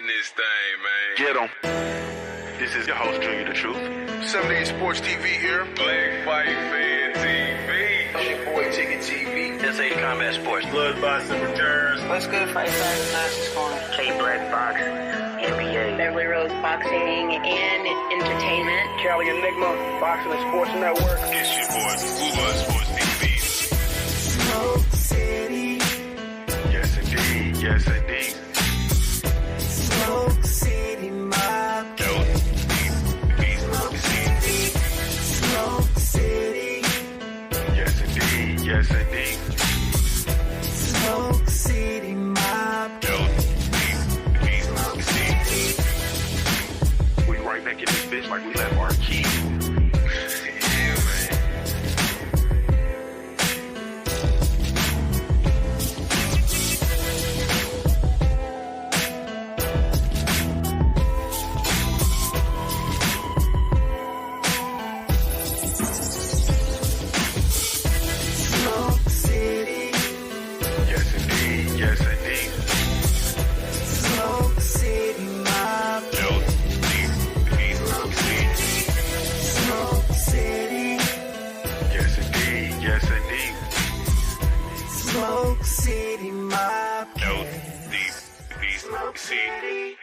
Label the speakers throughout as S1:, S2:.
S1: in this thing, man.
S2: Get 'em. This is your host, Junior the Truth.
S1: 78 Sports TV here. Black Fight Fan TV.
S3: It's your boy Ticket TV.
S4: This ain't Combat Sports.
S1: Blood Boxing returns.
S5: What's good, Fight Fighters? Master Scoring.
S4: K-Black Box. NBA.
S6: Beverly Rose Boxing and Entertainment.
S3: Cali Enigma, Boxing and Sports Network.
S1: It's your boy, Blood Sports TV.
S2: Smoke City. Yes, indeed. Yes, indeed. Smoke City, my
S1: Smoke City.
S2: Smoke City. Yes, indeed. Yes, indeed. Smoke City, my
S1: Smoke City.
S2: We right back in this bitch like we left our key.
S1: Yeah, man.
S2: Smoke City. Yes, indeed. Yes, indeed. Smoke City, my
S1: Smoke City.
S2: Smoke City. Yes, indeed. Yes, indeed. Smoke City, my
S1: Smoke City.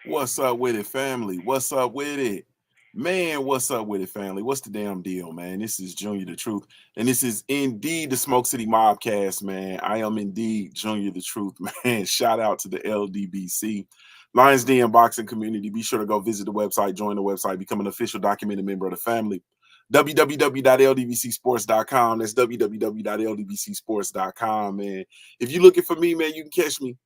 S7: What's up with it, family? What's up with it? Man, what's up with it, family? What's the damn deal, man? This is Junior the Truth, and this is indeed the Smoke City Mobcast, man. I am indeed Junior the Truth, man. Shout out to the LDBC, Lions Den Boxing community. Be sure to go visit the website, join the website, become an official documented member of the family. www.ldbcsports.com. That's www.ldbcsports.com, man. If you're looking for me, man, you can catch me.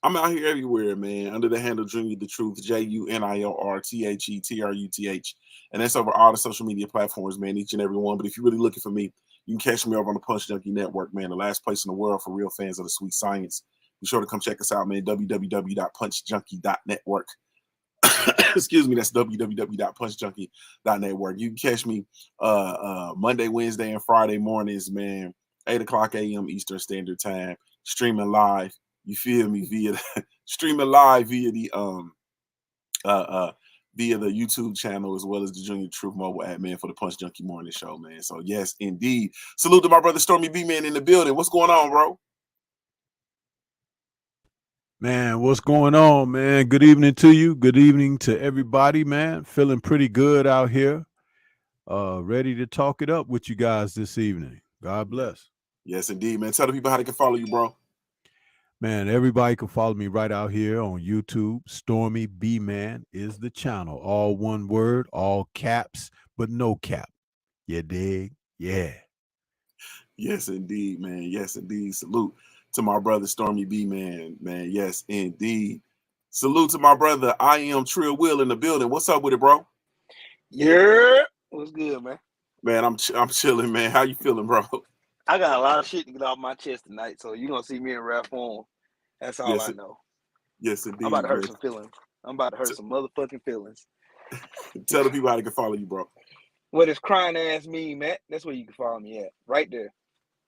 S7: I'm out here everywhere, man, under the handle Junior the Truth, JUNIORTHETRUTH. And that's over all the social media platforms, man, each and every one. But if you're really looking for me, you can catch me over on the Punch Junkie Network, man, the last place in the world for real fans of the sweet science. Be sure to come check us out, man, www.punchjunkie.network. Excuse me, that's www.punchjunkie.network. You can catch me Monday, Wednesday, and Friday mornings, man, 8 o'clock a.m. Eastern Standard Time, streaming live. You feel me? Streaming live via the YouTube channel, as well as the Junior Truth mobile app, man, for the Punch Junkie Morning Show, man. So yes, indeed. Salute to my brother Stormy B, man, in the building. What's going on, bro?
S8: Man, what's going on, man? Good evening to you. Good evening to everybody, man. Feeling pretty good out here. Ready to talk it up with you guys this evening. God bless.
S7: Yes, indeed, man. Tell the people how they can follow you, bro.
S8: Man, everybody can follow me right out here on YouTube. Stormy B Man is the channel. All one word, all caps, but no cap. You dig? Yeah.
S7: Yes, indeed, man. Yes, indeed. Salute to my brother Stormy B, man. Man, yes, indeed. Salute to my brother I Am Trill Will in the building. What's up with it, bro?
S3: Yeah. What's good, man?
S7: Man, I'm chilling, man. How you feeling, bro?
S3: I got a lot of shit to get off my chest tonight, so you're going to see me in rap form. That's all
S7: Yes,
S3: I know.
S7: Yes, indeed.
S3: I'm about to hurt
S7: man.
S3: some feelings. I'm about to hurt some motherfucking feelings.
S7: Tell the people how they can follow you, bro.
S3: What does crying ass mean, Matt? That's where you can follow me at. Right there.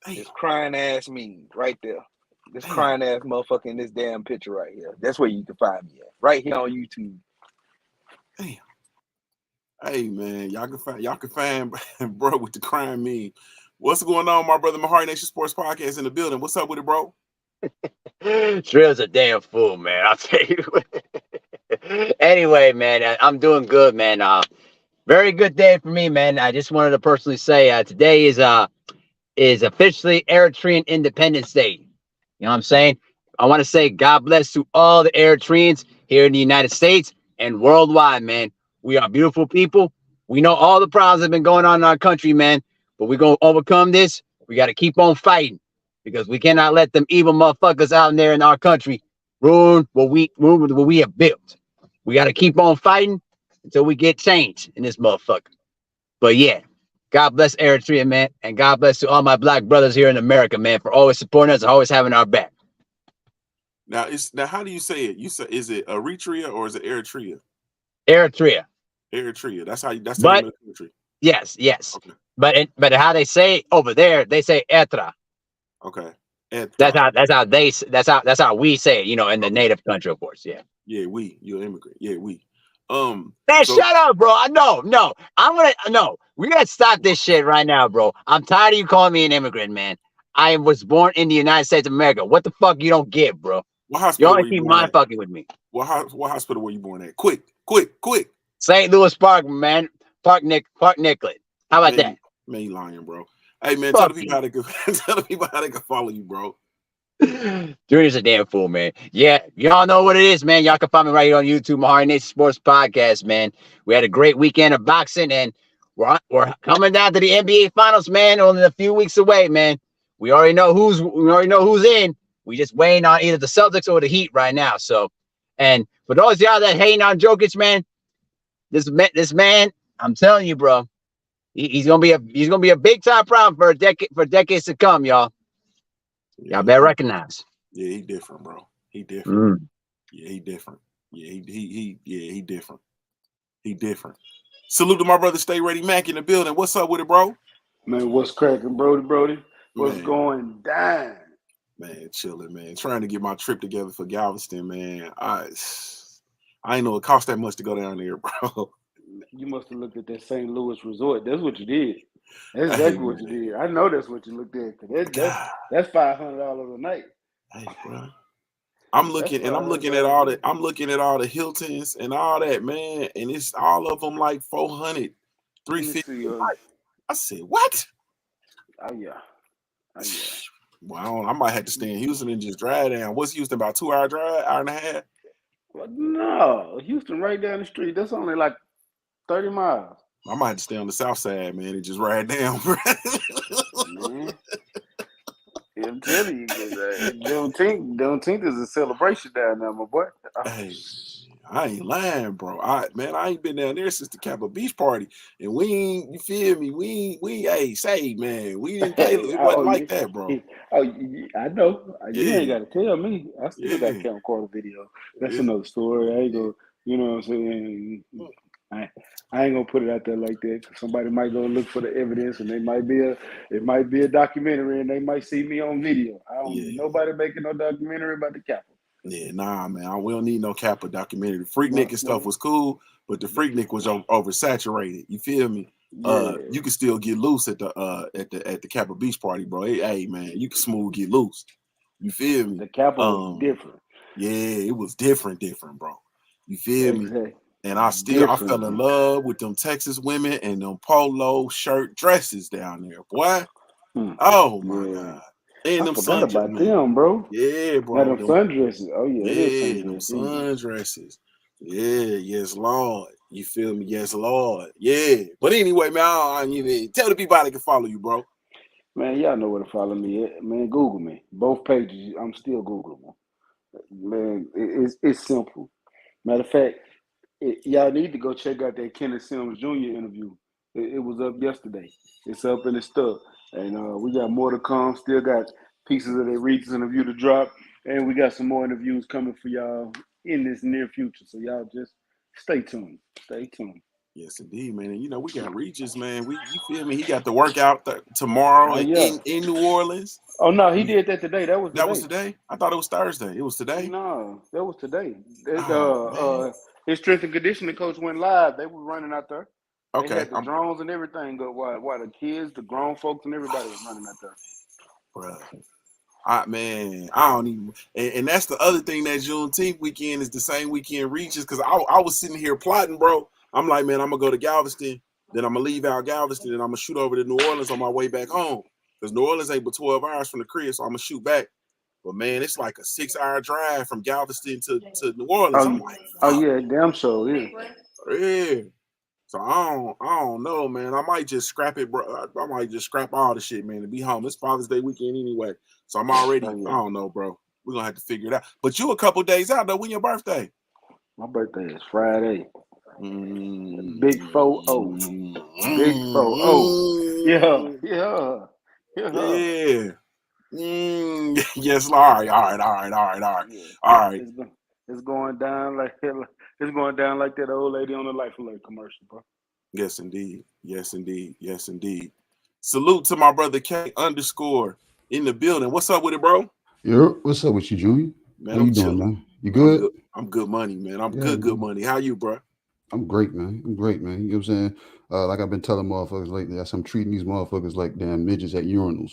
S7: Damn.
S3: This crying ass mean. Right there. This
S7: Damn.
S3: crying ass motherfucker in this damn picture right here. That's where you can find me at. Right here on YouTube.
S7: Damn. Hey, man, y'all can find bro with the crime meme. What's going on, my brother? My Haney Haters Sports Podcast in the building. What's up with it, bro?
S4: Trill's a damn fool, man. I'll tell you. Anyway, man, I'm doing good, man. Very good day for me, man. I just wanted to personally say today is officially Eritrean Independence Day. You know what I'm saying? I want to say God bless to all the Eritreans here in the United States and worldwide, man. We are beautiful people. We know all the problems that have been going on in our country, man, but we're going to overcome this. We got to keep on fighting because we cannot let them evil motherfuckers out there in our country ruin what we have built. We got to keep on fighting until we get change in this motherfucker. But yeah, God bless Eritrea, man, and God bless to all my black brothers here in America, man, for always supporting us and always having our back.
S7: Now, how do you say it? You say, is it Eritrea or is it Eritrea?
S4: Eritrea.
S7: Eritrea. That's the name of the country.
S4: Yes.
S7: Okay.
S4: But how they say over there, they say Etra.
S7: Okay.
S4: That's how we say it, in the native country, of course. Yeah.
S7: Yeah, you're an immigrant. Yeah, we.
S4: Man,
S7: So
S4: shut up, bro. No. We're gonna stop this shit right now, bro. I'm tired of you calling me an immigrant, man. I was born in the United States of America. What the fuck you don't get, bro?
S7: what
S4: You
S7: hospital
S4: only
S7: were you
S4: keep
S7: born
S4: mind
S7: at?
S4: fucking with me.
S7: What hospital were you born at? Quick.
S4: St. Louis Park, man. Park Nicollet. How about that?
S7: Man, you lying, bro. Hey man, tell
S4: Fuck
S7: the people
S4: you.
S7: how they can tell the people how they can follow you, bro.
S4: Junior's a damn fool, man. Yeah, y'all know what it is, man. Y'all can find me right here on YouTube, my Haney Haters Sports Podcast, man. We had a great weekend of boxing, and we're coming down to the NBA Finals, man. Only a few weeks away, man. We already know who's in. We just waiting on either the Celtics or the Heat right now. So, and for those of y'all that hating on Jokic, man, this man, I'm telling you, bro, he's gonna be a big time problem for decades to come, y'all. Y'all better recognize.
S7: Yeah, he different, bro. He different.
S4: Mm.
S7: Yeah, he different. Yeah, he different. He different. Salute to my brother Stay Ready Mac in the building. What's up with it, bro?
S9: Man, what's cracking, Brody? What's
S7: Man.
S9: going down?
S7: Man, chilling, man. Trying to get my trip together for Galveston, man. I ain't know it cost that much to go down there, bro.
S9: You must have looked at that St. Louis resort. That's what you did. That's exactly what you did. I know that's what you looked at. That's $500 a night.
S7: Hey, bro. I'm looking at all the Hiltons and all that, man, and it's all of them like 400, 350. I said, what?
S9: Oh yeah.
S7: Well, I might have to stay in Houston and just drive down. What's Houston, about 2 hour drive, hour and a half?
S9: Well, no, Houston right down the street. That's only like 30 miles.
S7: I might have to stay on the south side, man, and just ride down, bro.
S9: Man. I'm telling you, Juneteenth is a celebration down there, my boy.
S7: Hey, I ain't lying, bro. I ain't been down there since the Kappa Beach party, and we ain't. You feel me? We ain't say, man. We didn't pay. It wasn't like that, bro.
S9: I know. You ain't got to tell me. I still got
S7: Yeah.
S9: camcorder video. That's another story. I ain't gonna. You know what I'm saying? I ain't gonna put it out there like that, because somebody might go look for the evidence, and it might be a documentary, and they might see me on video. I don't need nobody making no documentary about the Kappa.
S7: Yeah, nah, man. We don't need no Kappa documentary. The Freaknik and stuff was cool, but the Freaknik was oversaturated. You feel me?
S9: Yeah.
S7: You can still get loose at the Kappa Beach party, bro. Hey, man, you can smooth get loose. You feel me?
S9: The Kappa was different.
S7: Yeah, it was different, bro. You feel me? And I fell in love with them Texas women and them polo shirt dresses down there, boy. Oh my God. And
S9: I forgot about them, bro.
S7: Yeah, bro.
S9: Now them sundresses. Oh yeah,
S7: yeah, them sundresses. Yeah, yes, Lord. You feel me? Yes, Lord. Yeah. But anyway, man, I don't even tell the people how they can follow you, bro.
S9: Man, y'all know where to follow me at. Man, Google me. Both pages. I'm still Googleable. Man, it's simple. Matter of fact, y'all need to go check out that Kenneth Sims Jr. interview. It was up yesterday. It's up and it's stuff. And we got more to come. Still got pieces of that Regis interview to drop. And we got some more interviews coming for y'all in this near future. So y'all just stay tuned. Stay tuned.
S7: Yes, indeed, man. And we got Regis, man. You feel me? He got the workout tomorrow in New Orleans.
S9: Oh no, he did that today. That was
S7: today. I thought it was Thursday. It was today.
S9: No, that was today.
S7: His
S9: strength and conditioning coach went live. They were running out there.
S7: Okay.
S9: They had the drones and everything. While the kids, the grown folks, and everybody was running out there.
S7: Bruh. I don't even, and that's the other thing. That Juneteenth weekend is the same weekend Regis, because I was sitting here plotting, bro. I'm like, man, I'm gonna go to Galveston, then I'm gonna leave out Galveston, and I'm gonna shoot over to New Orleans on my way back home, because New Orleans ain't but 12 hours from the crib, so I'm gonna shoot back. But man, it's like a 6-hour drive from Galveston to New Orleans. I'm like,
S9: oh yeah, damn sure,
S7: yeah. So I don't know, man. I might just scrap it, bro. I might just scrap all the shit, man, to be home. It's Father's Day weekend anyway. So I'm already, I don't know, bro. We're going to have to figure it out. But you a couple days out, though. When your birthday?
S9: My birthday is Friday. Big 4-0. Big 4-0. Yeah.
S7: Yes, all right.
S9: It's going down like that old lady on the Life Alert commercial, bro.
S7: Yes, indeed. Salute to my brother K _ in the building. What's up with it, bro?
S10: Yo, what's up with you, Junior?
S7: Man,
S10: How
S7: I'm
S10: you doing,
S7: chilling.
S10: man? You
S7: I'm
S10: good?
S7: good. I'm good money, man. I'm
S10: Yeah,
S7: good
S10: man.
S7: money. How you, bro?
S10: I'm great, man. I'm great, man. You know what I'm saying? Like I've been telling motherfuckers lately, I'm treating these motherfuckers like damn midgets at urinals,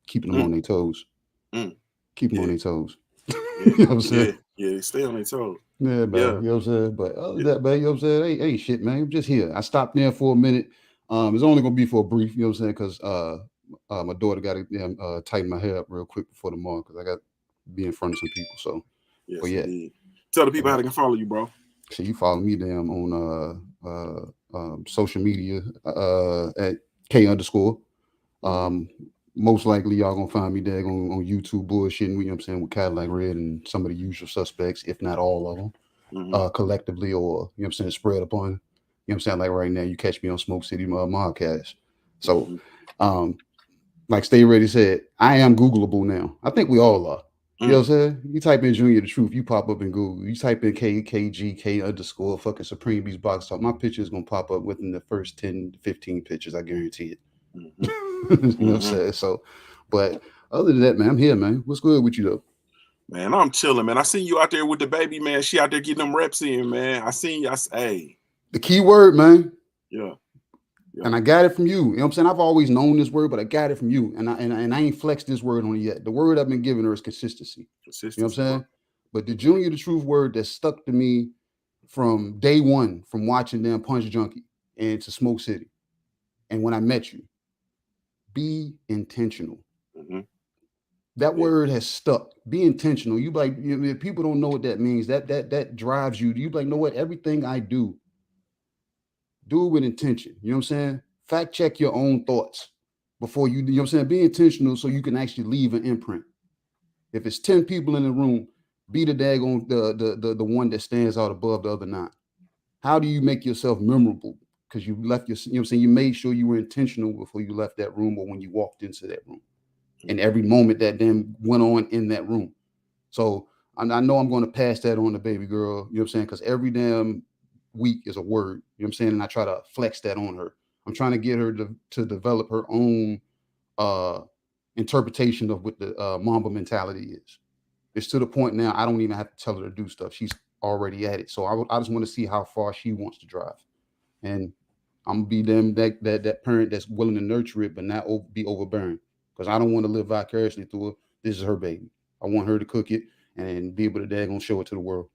S10: keeping them on their toes.
S7: Mm.
S10: Keep them on
S7: Yeah,
S10: their toes.
S7: yeah,
S10: You know what I'm
S7: yeah,
S10: saying?
S7: yeah. They stay on their toes.
S10: Yeah, man.
S7: Yeah,
S10: You know what I'm saying? But other than
S7: yeah.
S10: that, man, you know what I'm saying? Ain't shit, man. I'm just here. I stopped there for a minute. It's only gonna be for a brief, you know what I'm saying? Because my daughter got to tighten my hair up real quick before tomorrow because I got to be in front of some people. So, but
S7: Yes,
S10: yeah.
S7: indeed. Tell the people how they can follow you, bro.
S10: So you follow me damn on social media at K underscore. Um, most likely y'all gonna find me there on YouTube bullshitting, you know what I'm saying, with Cadillac Red and some of the usual suspects, if not all of them, collectively or, you know what I'm saying, spread upon, you know what I'm saying, like right now you catch me on Smoke City Mobcast. So, like Stay Ready said, I am Googleable now. I think we all are. You know what I'm saying? You type in Junior the Truth, you pop up in Google. You type in KKGK underscore fucking Supreme Beast Box Talk. My picture is gonna pop up within the first 10 to 15 pictures. I guarantee it. You know what I'm saying? So, but other than that, man, I'm here, man. What's good with you though?
S7: Man, I'm chilling, man. I seen you out there with the baby, man. She out there getting them reps in, man. I seen you. Hey.
S10: The key word, man.
S7: Yeah.
S10: And I got it from you. You know what I'm saying? I've always known this word, but I got it from you. And I ain't flexed this word on it yet. The word I've been giving her is consistency.
S7: Consistency.
S10: You know what I'm saying? But the Junior the Truth word that stuck to me from day one, from watching them Punch Junkie and to Smoke City. And when I met you, be intentional. That word has stuck. Be intentional. You like, if people don't know what that means, that drives you. You like, know what? Everything I do it with intention. You know what I'm saying? Fact check your own thoughts before you know what I'm saying? Be intentional so you can actually leave an imprint. If it's 10 people in the room, be the daggone the one that stands out above the other 9. How do you make yourself memorable? Because you left your, you know what I'm saying? You made sure you were intentional before you left that room or when you walked into that room. And every moment that then went on in that room. So I know I'm going to pass that on to baby girl, you know what I'm saying? Because every damn week is a word, you know what I'm saying? And I try to flex that on her. I'm trying to get her to develop her own interpretation of what the Mamba mentality is. It's to the point now I don't even have to tell her to do stuff. She's already at it. So I just want to see how far she wants to drive. And I'm gonna be that parent that's willing to nurture it, but not be overbearing. Because I don't want to live vicariously through her. This is her baby. I want her to cook it and be able to daggone show it to the world.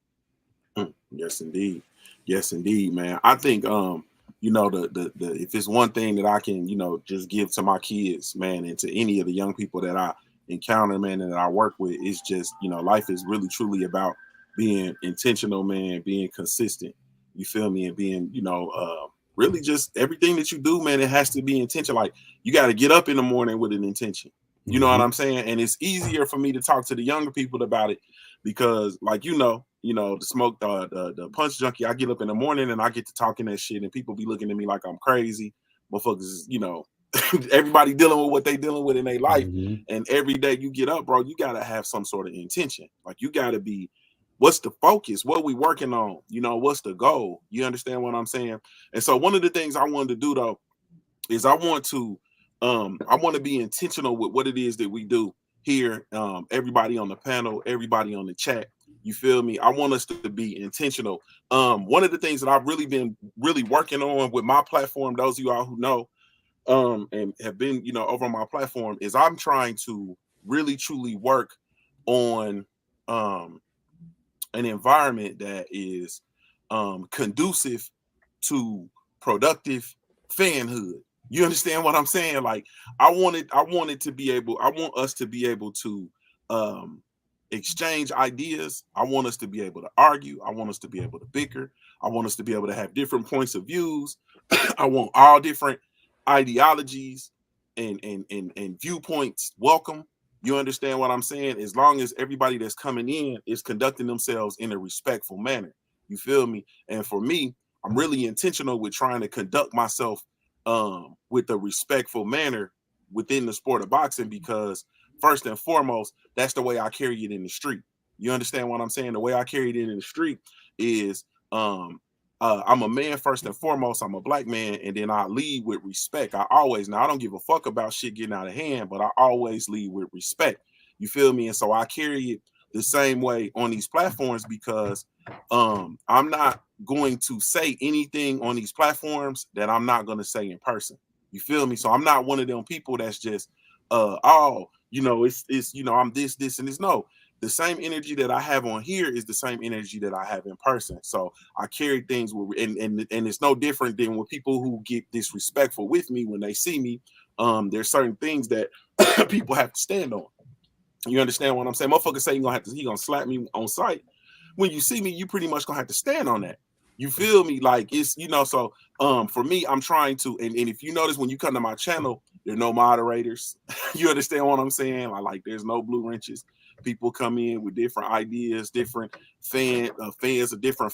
S7: Yes, indeed. Yes, indeed, man. I think you know, the if it's one thing that I can, you know, just give to my kids, man, and to any of the young people that I encounter, man, and that I work with, is just, you know, life is really truly about being intentional, man, being consistent. You feel me? And being, you know, really just everything that you do, man, it has to be intentional. Like, you got to get up in the morning with an intention. You know what I'm saying? And it's easier for me to talk to the younger people about it because, like, you know, the smoke, the punch junkie, I get up in the morning and I get to talking that shit and people be looking at me like I'm crazy. Motherfuckers, you know, everybody dealing with what they dealing with in their life. And every day you get up, bro, you got to have some sort of intention. Like, you got to be, what's the focus? What we working on? You know, what's the goal? You understand what I'm saying? And so one of the things I wanted to do, though, is I want to be intentional with what it is that we do here. Everybody on the panel, everybody on the chat, you feel me? I want us to be intentional. One of the things that I've really been working on with my platform, those of you all who know, and have been, you know, over on my platform, is I'm trying to really truly work on an environment that is conducive to productive fanhood. You understand what I'm saying? Like, I want us to be able to exchange ideas. I want us to be able to argue. I want us to be able to bicker. I want us to be able to have different points of views. I want all different ideologies and viewpoints welcome. You understand what I'm saying? As long as everybody that's coming in is conducting themselves in a respectful manner. You feel me? And for me, I'm really intentional with trying to conduct myself with a respectful manner within the sport of boxing, because first and foremost, that's the way I carry it in the street. You understand what I'm saying? The way I carry it in the street is I'm a man first and foremost. I'm a black man, and then I lead with respect. I don't give a fuck about shit getting out of hand, but I always lead with respect. You feel me? And so I carry it the same way on these platforms because I'm not going to say anything on these platforms that I'm not going to say in person. You feel me? So I'm not one of them people that's just I'm this and this. No, the same energy that I have on here is the same energy that I have in person. So I carry things with, and it's no different than with people who get disrespectful with me when they see me. There's certain things that people have to stand on. You understand what I'm saying? Motherfucker say he gonna slap me on sight. When you see me, you pretty much gonna have to stand on that. You feel me? Like it's so for me, I'm trying to, and if you notice when you come to my channel, there are no moderators. You understand what I'm saying? Like there's no blue wrenches. People come in with different ideas, different fans of different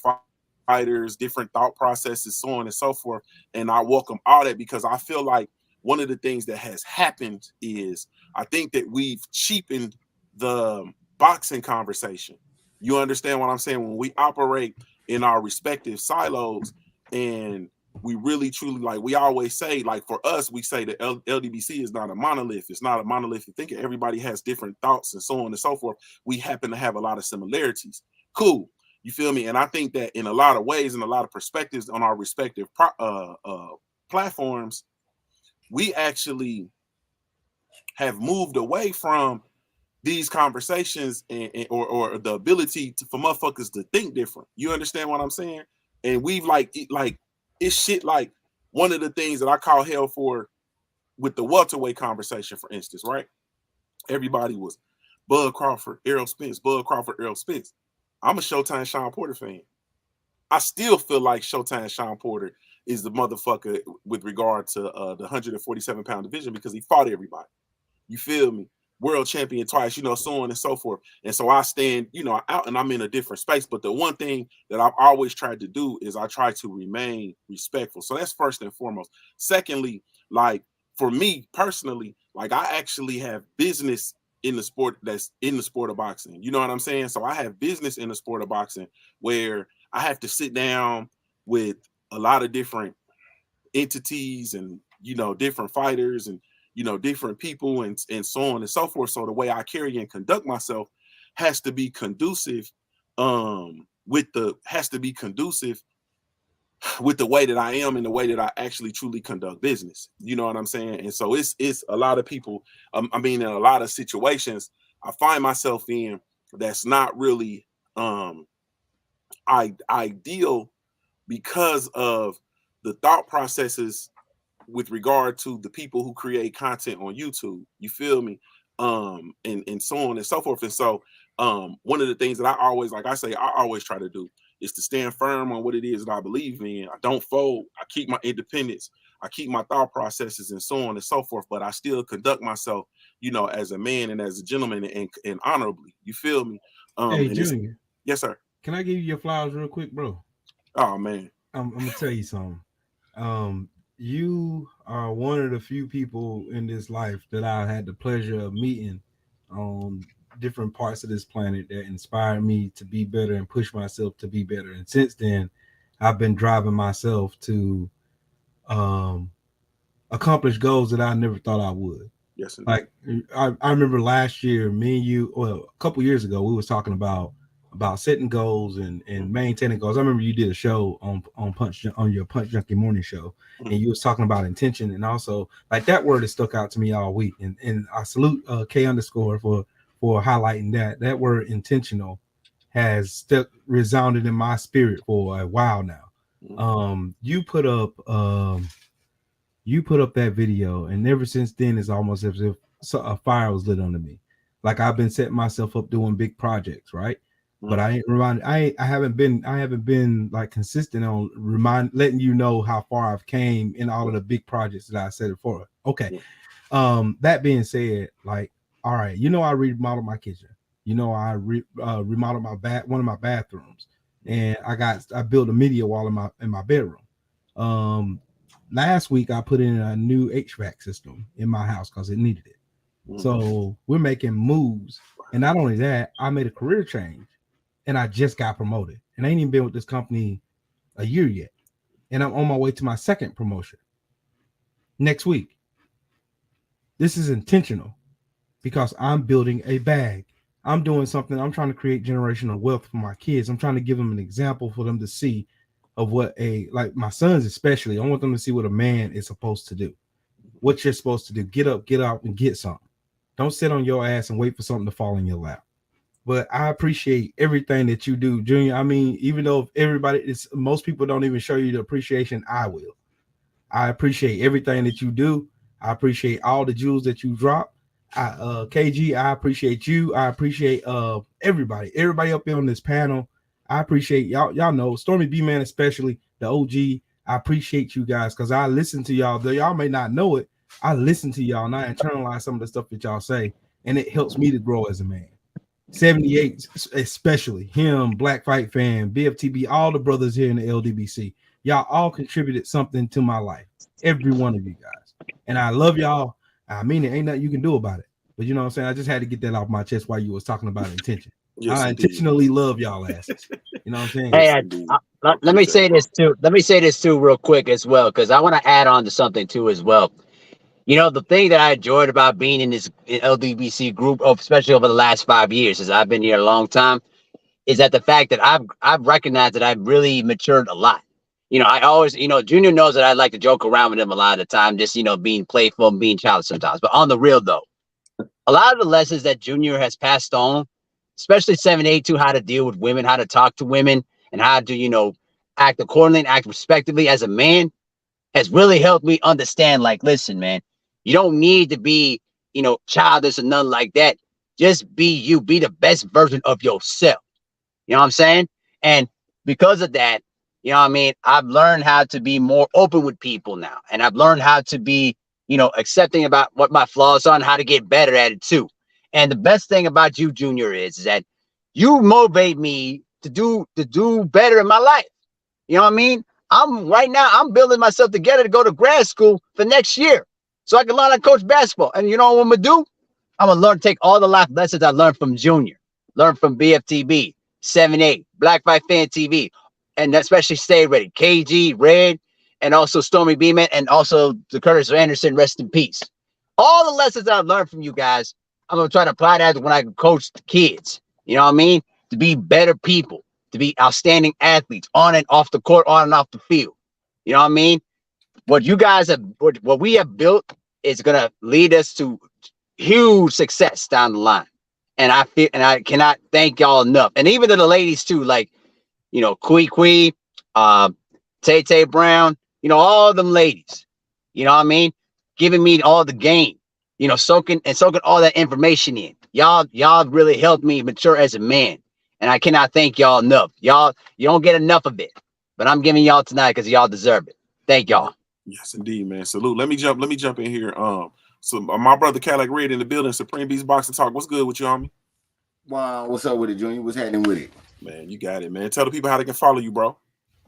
S7: fighters, different thought processes, so on and so forth. And I welcome all that because I feel like one of the things that has happened is I think that we've cheapened the boxing conversation. You understand what I'm saying? When we operate in our respective silos and we really truly, like we always say, like for us, we say that LDBC is not a monolith. It's not a monolithic thinking. Everybody has different thoughts and so on and so forth. We happen to have a lot of similarities. Cool. You feel me? And I think that in a lot of ways and a lot of perspectives on our respective platforms, we actually have moved away from these conversations or the ability for motherfuckers to think different. You understand what I'm saying? And we've it's shit like one of the things that I call hell for with the welterweight conversation, for instance, right? Everybody was Bud Crawford, Errol Spence, Bud Crawford, Errol Spence. I'm a Showtime Sean Porter fan. I still feel like Showtime Sean Porter is the motherfucker with regard to the 147-pound division because he fought everybody. You feel me? World champion twice, so on and so forth. And so I stand, out and I'm in a different space. But the one thing that I've always tried to do is I try to remain respectful. So that's first and foremost. Secondly, like for me personally, like I actually have business in the sport that's in the sport of boxing. You know what I'm saying? So I have business in the sport of boxing where I have to sit down with a lot of different entities and different fighters and different people and so on and so forth. So the way I carry and conduct myself has to be conducive with the way that I am and the way that I actually truly conduct business. You know what I'm saying? And so it's a lot of people, in a lot of situations I find myself in that's not really ideal because of the thought processes with regard to the people who create content on YouTube. You feel me? And so on and so forth. And so one of the things that I always try to do is to stand firm on what it is that I believe in. I don't fold. I keep my independence. I keep my thought processes and so on and so forth, but I still conduct myself, as a man and as a gentleman and honorably. You feel me?
S11: Hey, Junior.
S7: Yes, sir.
S11: Can I give you your flowers real quick, bro?
S7: Oh, man.
S11: I'm going to tell you something. You are one of the few people in this life that I had the pleasure of meeting on different parts of this planet that inspired me to be better and push myself to be better. And since then, I've been driving myself to accomplish goals that I never thought I would.
S7: Yes, indeed.
S11: Like I remember last year, me and you, a couple years ago, we was talking about setting goals and maintaining goals. I remember you did a show on your Punch Junkie morning show, and you was talking about intention, and also like that word has stuck out to me all week. And I salute K_ for highlighting that word intentional has stuck resounded in my spirit for a while now. You put up that video, and ever since then it's almost as if a fire was lit under me. Like I've been setting myself up doing big projects, right? But I haven't been like consistent on letting you know how far I've came in all of the big projects that I set it for. Okay. That being said, like, all right, I remodeled my kitchen. I remodeled one of my bathrooms, and I built a media wall in my bedroom. Last week I put in a new HVAC system in my house because it needed it. So we're making moves, and not only that, I made a career change. And I just got promoted, and I ain't even been with this company a year yet, and I'm on my way to my second promotion next week. This is intentional because I'm building a bag. I'm doing something. I'm trying to create generational wealth for my kids. I'm trying to give them an example for them to see of what like my sons especially. I want them to see what a man is supposed to do. What you're supposed to do. Get up, get out, and get something. Don't sit on your ass and wait for something to fall in your lap. But I appreciate everything that you do, Junior. I mean, even though most people don't even show you the appreciation, I will. I appreciate everything that you do. I appreciate all the jewels that you drop. KG, I appreciate you. I appreciate everybody up here on this panel. I appreciate y'all. Y'all know Stormy B Man, especially the OG. I appreciate you guys because I listen to y'all. Though y'all may not know it, I listen to y'all and I internalize some of the stuff that y'all say, and it helps me to grow as a man. 78, especially him, Black Fight Fan, BFTB, all the brothers here in the LDBC. Y'all all contributed something to my life. Every one of you guys. And I love y'all. I mean, it ain't nothing you can do about it. But you know what I'm saying? I just had to get that off my chest while you was talking about intention.
S7: Yes,
S11: I
S7: indeed.
S11: intentionally love y'all asses. You know what I'm saying?
S4: Hey, let me say this too. Let me say this too, real quick as well, because I want to add on to something too as well. You know, the thing that I enjoyed about being in this LDBC group, especially over the last 5 years, as I've been here a long time, is that the fact that I've recognized that I've really matured a lot. You know, I always, Junior knows that I like to joke around with him a lot of the time, just, being playful and being childish sometimes. But on the real, though, a lot of the lessons that Junior has passed on, especially 782, how to deal with women, how to talk to women, and how to, act accordingly and act respectively as a man, has really helped me understand, like, listen, man, you don't need to be, childish or nothing like that. Just be you, be the best version of yourself. You know what I'm saying? And because of that, I've learned how to be more open with people now. And I've learned how to be, accepting about what my flaws are and how to get better at it too. And the best thing about you, Junior, is that you motivate me to do better in my life. You know what I mean? I'm building myself together to go to grad school for next year so I can learn how to coach basketball. And you know what I'm gonna do? I'm gonna take all the life lessons I learned from Junior, learn from BFTB, 7-8, Black Fight Fan TV, and especially Stay Ready, KG, Red, and also Stormy Beeman, and also the Curtis Anderson, rest in peace. All the lessons that I've learned from you guys, I'm gonna try to apply that when I coach the kids. You know what I mean? To be better people, to be outstanding athletes on and off the court, on and off the field. You know what I mean? What you guys have, what we have built is gonna lead us to huge success down the line. And I cannot thank y'all enough. And even to the ladies too, like, Kui, Tay Tay Brown, all them ladies, you know what I mean? Giving me all the game, soaking all that information in. Y'all really helped me mature as a man. And I cannot thank y'all enough. You don't get enough of it. But I'm giving y'all tonight because y'all deserve it. Thank y'all.
S7: Yes, indeed, man. Salute. Let me jump in here. So my brother Cadillac Red in the building, Supreme Beast Boxing Talk. What's good with you, homie?
S12: Wow, what's up with it, Junior? What's happening with it?
S7: Man, you got it, man. Tell the people how they can follow you, bro.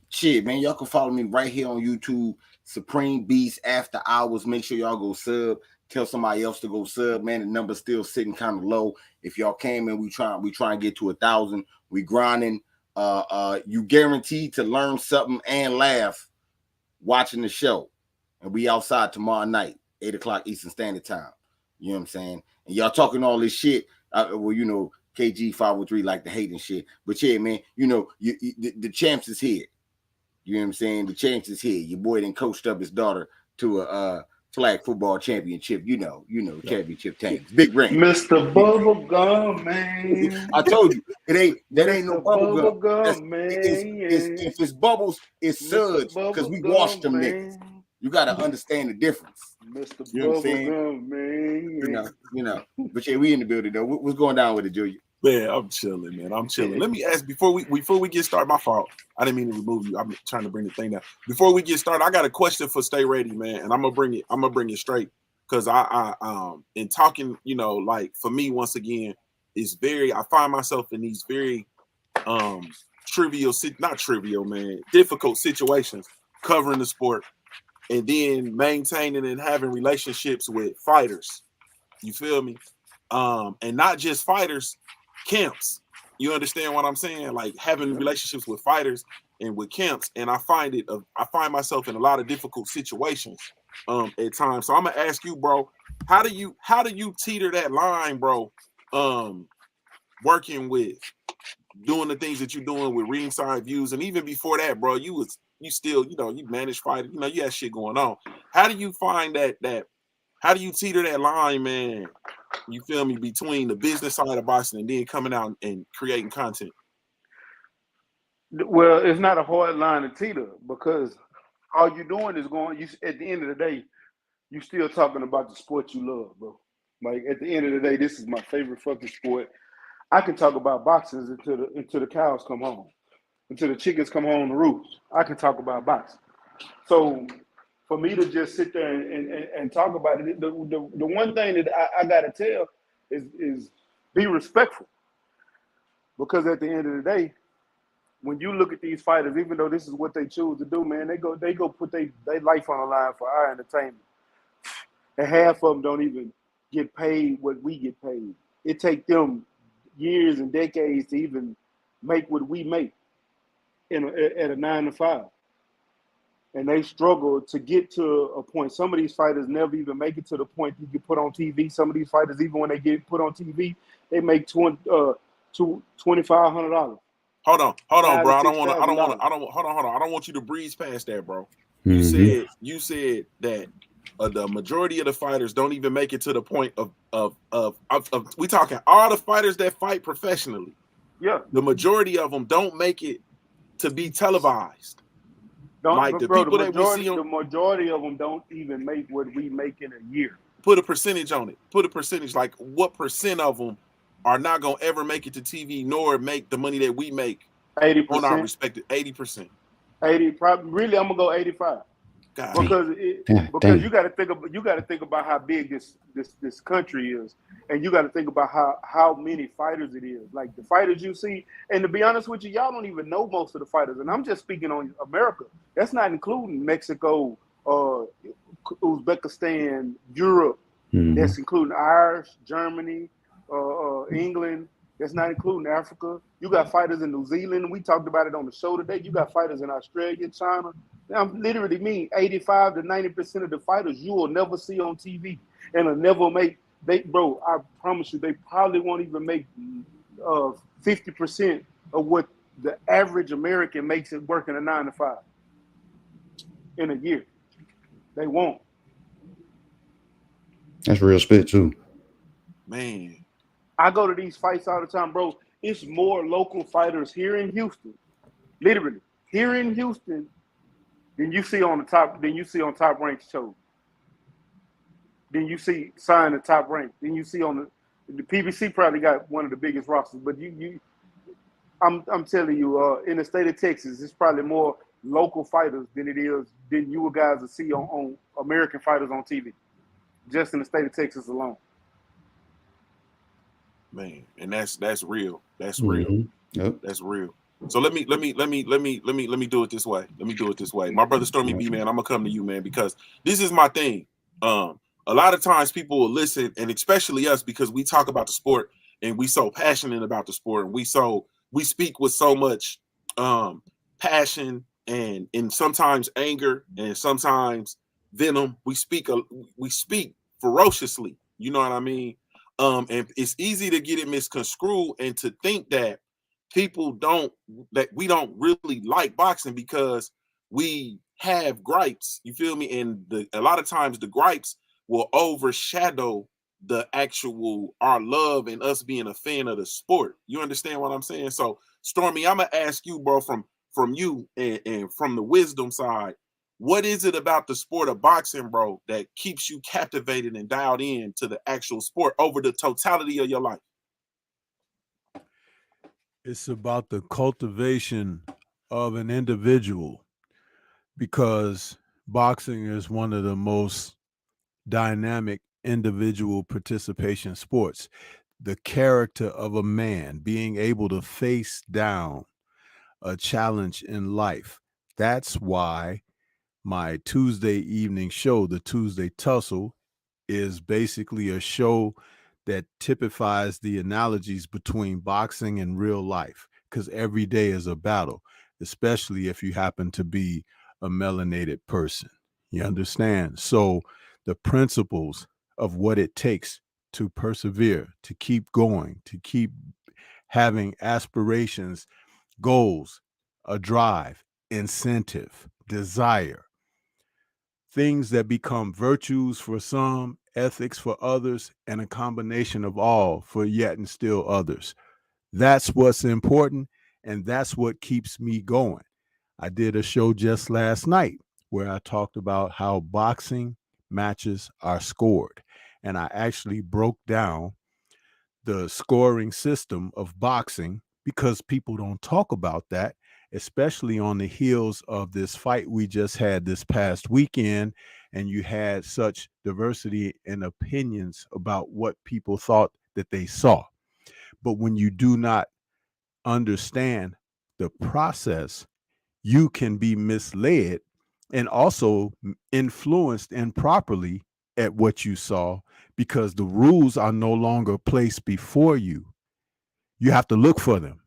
S12: Shit, man, y'all can follow me right here on YouTube, Supreme Beast After Hours. Make sure y'all go sub. Tell somebody else to go sub, man. The number's still sitting kind of low. If y'all came in, we try and get to 1,000. We grinding. You guaranteed to learn something and laugh watching the show. And we outside tomorrow night, 8 o'clock Eastern Standard Time. You know what I'm saying? And y'all talking all this shit. KG 503 like the hating shit. But yeah, man, the champs is here. You know what I'm saying? The champs is here. Your boy done coached up his daughter to a flag football championship. Championship tanks. Big ring.
S9: Mr. Bubblegum, man.
S12: I told you, that ain't no
S9: Mr.
S12: bubble gum.
S9: Bubblegum, man.
S12: If it's bubbles, it's suds because we washed them niggas. You got to understand the difference.
S9: Mr.
S12: You know what I'm saying?
S9: Bubblegum, man.
S12: But yeah, we in the building though. What's going down with it, Julia?
S7: Man, I'm chilling, man. I'm chilling. Let me ask before we get started. My fault. I didn't mean to remove you. I'm trying to bring the thing down. Before we get started, I got a question for Stay Ready, man, and I'm gonna bring it straight because I in talking, like for me once again, I find myself in these very difficult situations covering the sport and then maintaining and having relationships with fighters. You feel me? And not just fighters, camps. You understand what I'm saying? Like having relationships with fighters and with camps, and I find myself in a lot of difficult situations at times. So I'm gonna ask you, bro, how do you teeter that line, bro? Working with doing the things that you're doing with ringside views, and even before that, bro, you still, you manage fighters, you had shit going on. How do you find that how do you teeter that line, man? You feel me, between the business side of boxing and then coming out and creating content?
S9: Well, it's not a hard line to teeter because all you're doing is at the end of the day, you still talking about the sport you love, bro. Like at the end of the day, this is my favorite fucking sport. I can talk about boxing until the cows come home, until the chickens come home to roost. I can talk about boxing. So for me to just sit there and talk about it, the one thing that I gotta tell is be respectful. Because at the end of the day, when you look at these fighters, even though this is what they choose to do, man, they go put their life on the line for our entertainment. And half of them don't even get paid what we get paid. It takes them years and decades to even make what we make at a 9 to 5. And they struggle to get to a point. Some of these fighters never even make it to the point you get put on TV. Some of these fighters, even when they get put on TV, they make $2,500.
S7: Hold on, bro. I don't want you to breeze past that, bro. You said that the majority of the fighters don't even make it to the point of we talking all the fighters that fight professionally.
S9: Yeah,
S7: the majority of them don't make it to be televised.
S9: The
S7: majority
S9: of them don't even make what we make in a year.
S7: Put a percentage on it. Put a percentage, like what percent of them are not gonna ever make it to TV nor make the money that we make
S9: 80%.
S7: On our respective 80%.
S9: 80, probably. Really, I'm gonna go 85.
S7: God.
S9: Because you got to think about how big this country is, and you got to think about how many fighters it is. Like the fighters you see, and to be honest with you, y'all don't even know most of the fighters. And I'm just speaking on America. That's not including Mexico, Uzbekistan, Europe. That's including Irish, Germany, England. That's not including Africa. You got fighters in New Zealand. We talked about it on the show today. You got fighters in Australia, China. I'm literally mean 85 to 90% of the fighters you will never see on TV and will never make. I promise you, they probably won't even make 50% of what the average American makes it working a 9 to 5 in a year. They won't.
S10: That's real spit too.
S7: Man.
S9: I go to these fights all the time, bro. It's more local fighters here in Houston, literally here in Houston, than you see on top ranked shows. Then you see signed the top rank. Then you see on the PBC probably got one of the biggest rosters. But I'm telling you, in the state of Texas, it's probably more local fighters than you guys will see on American fighters on TV, just in the state of Texas alone.
S7: Man, and that's real. That's real.
S10: Yep.
S7: That's real. So let me do it this way. My brother Stormy B, man, I'm gonna come to you, man, because this is my thing. A lot of times people will listen, and especially us, because we talk about the sport and we so passionate about the sport, and we speak with so much passion and sometimes anger and sometimes venom. We speak ferociously. You know what I mean? And it's easy to get it misconstrued and to think that we don't really like boxing because we have gripes. You feel me? And a lot of times the gripes will overshadow the actual our love and us being a fan of the sport. You understand what I'm saying? So Stormy, I'm gonna ask you, bro, from you and from the wisdom side, what is it about the sport of boxing, bro, that keeps you captivated and dialed in to the actual sport over the totality of your life?
S8: It's about the cultivation of an individual, because boxing is one of the most dynamic individual participation sports. The character of a man being able to face down a challenge in life. That's why my Tuesday evening show, the Tuesday Tussle, is basically a show that typifies the analogies between boxing and real life, because every day is a battle. especially if you happen to be a melanated person. You understand? So the principles of what it takes to persevere, to keep going, to keep having aspirations, goals, a drive, incentive, desire, things that become virtues for some, ethics for others, and a combination of all for yet and still others. That's what's important, and that's what keeps me going. I did a show just last night where I talked about how boxing matches are scored. And I actually broke down the scoring system of boxing because people don't talk about that, especially on the heels of this fight we just had this past weekend. And you had such diversity in opinions about what people thought that they saw. But when you do not understand the process, you can be misled and also influenced improperly at what you saw because the rules are no longer placed before you. You have to look for them.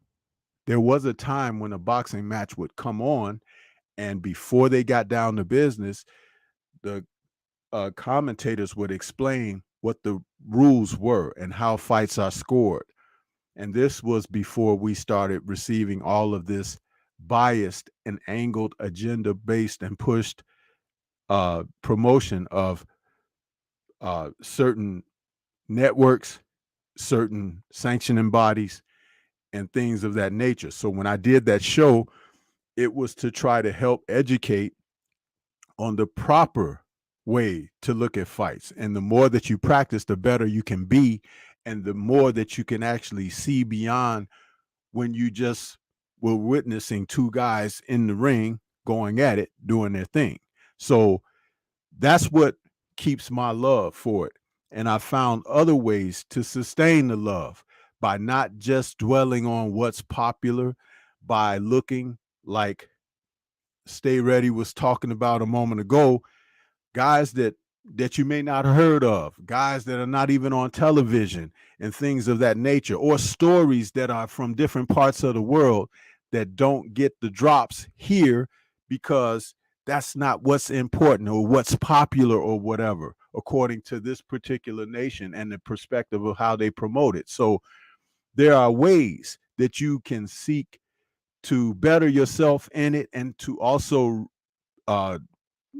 S8: There was a time when a boxing match would come on, and before they got down to business, the commentators would explain what the rules were and how fights are scored. And this was before we started receiving all of this biased and angled agenda based and pushed promotion of certain networks, certain sanctioning bodies, and things of that nature. So when I did that show, it was to try to help educate on the proper way to look at fights. And the more that you practice, the better you can be. And the more that you can actually see beyond when you just were witnessing two guys in the ring going at it, doing their thing. So that's what keeps my love for it. And I found other ways to sustain the love by not just dwelling on what's popular, by looking like Stay Ready was talking about a moment ago, guys that you may not have heard of, guys that are not even on television and things of that nature, or stories that are from different parts of the world that don't get the drops here because that's not what's important or what's popular or whatever, according to this particular nation and the perspective of how they promote it. So there are ways that you can seek to better yourself in it and to also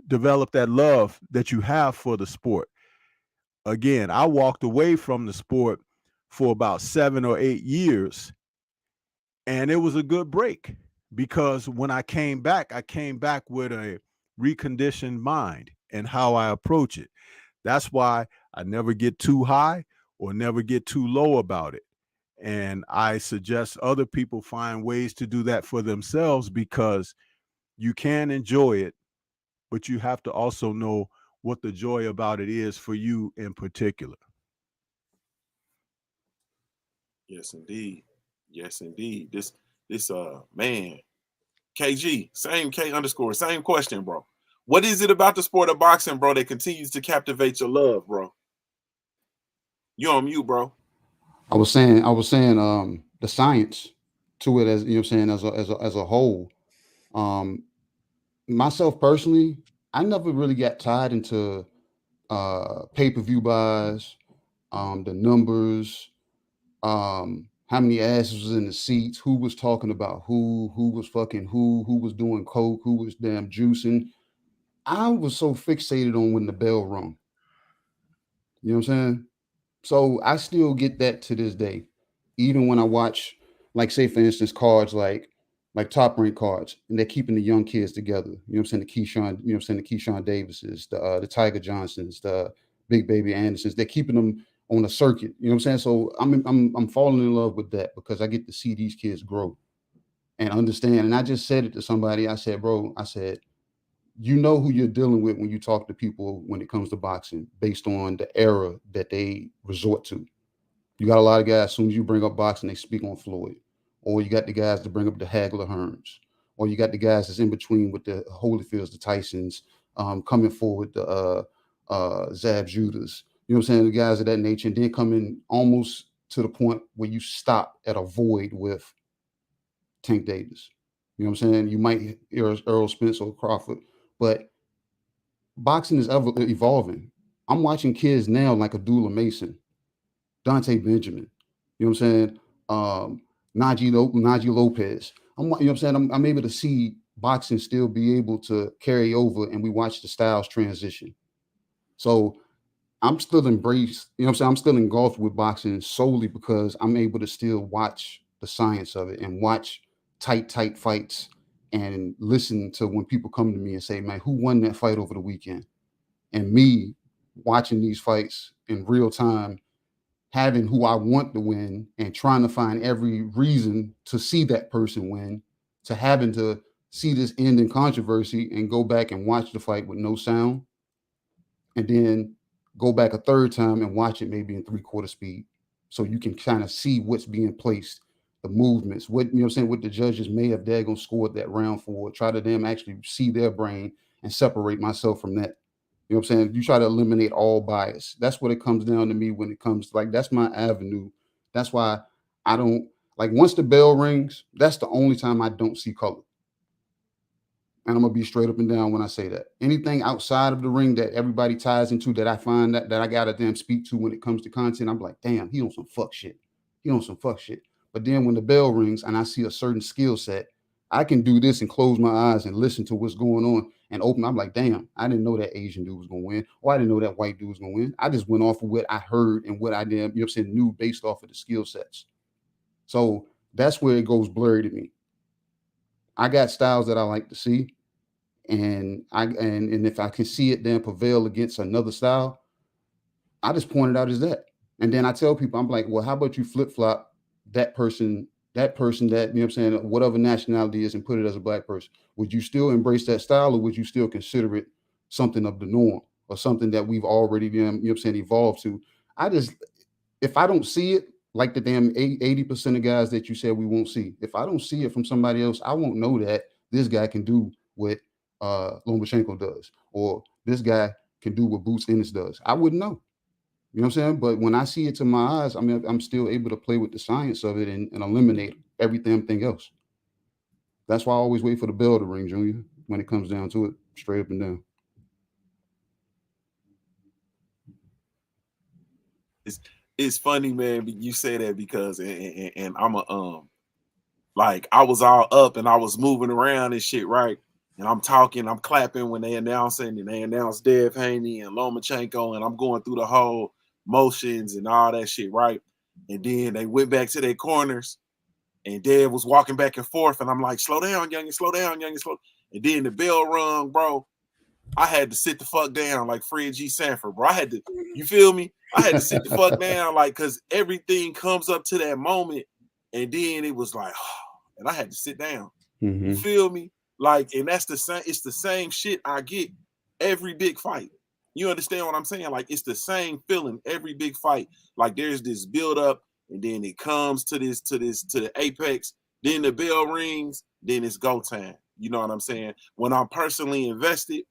S8: develop that love that you have for the sport. Again, I walked away from the sport for about 7 or 8 years, and it was a good break because when I came back with a reconditioned mind and how I approach it. That's why I never get too high or never get too low about it. And I suggest other people find ways to do that for themselves because you can enjoy it, but you have to also know what the joy about it is for you in particular.
S7: Yes, indeed. Yes, indeed. This man, KG, same K underscore, same question, bro. What is it about the sport of boxing, bro, that continues to captivate your love, bro? You on mute, bro.
S10: I was saying the science to it, as you know what I'm saying, as a whole. Um Myself personally, I never really got tied into pay-per-view buys, the numbers, how many asses was in the seats, who was talking about who was fucking who was doing coke, who was damn juicing. I was so fixated on when the bell rung. You know what I'm saying? So I still get that to this day. Even when I watch, like, say for instance, cards like top rank cards, and they're keeping the young kids together. You know what I'm saying? The Keyshawn, you know what I'm saying, the Keyshawn Davises, the Tiger Johnsons, the Big Baby Andersons. They're keeping them on a circuit. You know what I'm saying? So I'm falling in love with that because I get to see these kids grow and understand. And I just said it to somebody. I said, bro, I said, you know who you're dealing with when you talk to people when it comes to boxing based on the era that they resort to. You got a lot of guys, as soon as you bring up boxing, they speak on Floyd. Or you got the guys that bring up the Hagler Hearns. Or you got the guys that's in between with the Holyfields, the Tysons, coming forward, the Zab Judas. You know what I'm saying? The guys of that nature. And then coming almost to the point where you stop at a void with Tank Davis. You know what I'm saying? You might hear Earl Spence or Crawford, but boxing is ever evolving. I'm watching kids now like Abdullah Mason, Dante Benjamin. You know what I'm saying? Najee Lopez. You know what I'm saying? I'm able to see boxing still be able to carry over, and we watch the styles transition. So I'm still embraced, you know what I'm saying? I'm still engulfed with boxing solely because I'm able to still watch the science of it and watch tight fights and listen to when people come to me and say, man, who won that fight over the weekend? And me watching these fights in real time, having who I want to win and trying to find every reason to see that person win, to having to see this end in controversy and go back and watch the fight with no sound, and then go back a third time and watch it maybe in 3/4 speed, so you can kind of see what's being placed, the movements, what, you know what I'm saying, what the judges may have daggone scored that round for, try to them actually see their brain and separate myself from that. You know what I'm saying? You try to eliminate all bias. That's what it comes down to me when it comes to, like, that's my avenue. That's why I don't, like, once the bell rings, that's the only time I don't see color. And I'm gonna be straight up and down when I say that. Anything outside of the ring that everybody ties into, that I find that I gotta damn speak to when it comes to content, I'm like, damn, he on some fuck shit. He on some fuck shit. But then when the bell rings and I see a certain skill set, I can do this and close my eyes and listen to what's going on and open. I'm like, damn, I didn't know that Asian dude was gonna win, or I didn't know that white dude was gonna win. I just went off of what I heard and what I did, you know what I'm saying, knew based off of the skill sets. So that's where it goes blurry to me. I got styles that I like to see, and if I can see it then prevail against another style, I just point it out as that. And then I tell people, I'm like, well, how about you flip flop that person that, you know what I'm saying, whatever nationality is, and put it as a black person? Would you still embrace that style, or would you still consider it something of the norm or something that we've already, you know what I'm saying, evolved to? If I don't see it, like the damn 80% of guys that you said we won't see, if I don't see it from somebody else, I won't know that this guy can do what Lomachenko does, or this guy can do what Boots Ennis does. I wouldn't know. You know what I'm saying? But when I see it to my eyes, I mean, I'm still able to play with the science of it and eliminate everything else. That's why I always wait for the bell to ring, Junior, when it comes down to it, straight up and down.
S7: It's funny, man, you say that because and I'm a like, I was all up and I was moving around and shit, right? And I'm talking, I'm clapping when they announcing, and they announced Dev Haney and Lomachenko, and I'm going through the whole motions and all that shit, right? And then they went back to their corners, and Dev was walking back and forth, and I'm like, slow down, youngin, slow down, youngin, slow. And then the bell rung, bro. I had to sit the fuck down like Fred G. Sanford, bro. I had to, you feel me? I had to sit the fuck down, like, because everything comes up to that moment, and then it was like, and I had to sit down.
S10: Mm-hmm.
S7: You feel me? Like, and that's the same, it's the same shit I get every big fight. You understand what I'm saying? Like, it's the same feeling every big fight. Like, there's this build up, and then it comes to the apex, then the bell rings, then it's go time. You know what I'm saying? When I'm personally invested,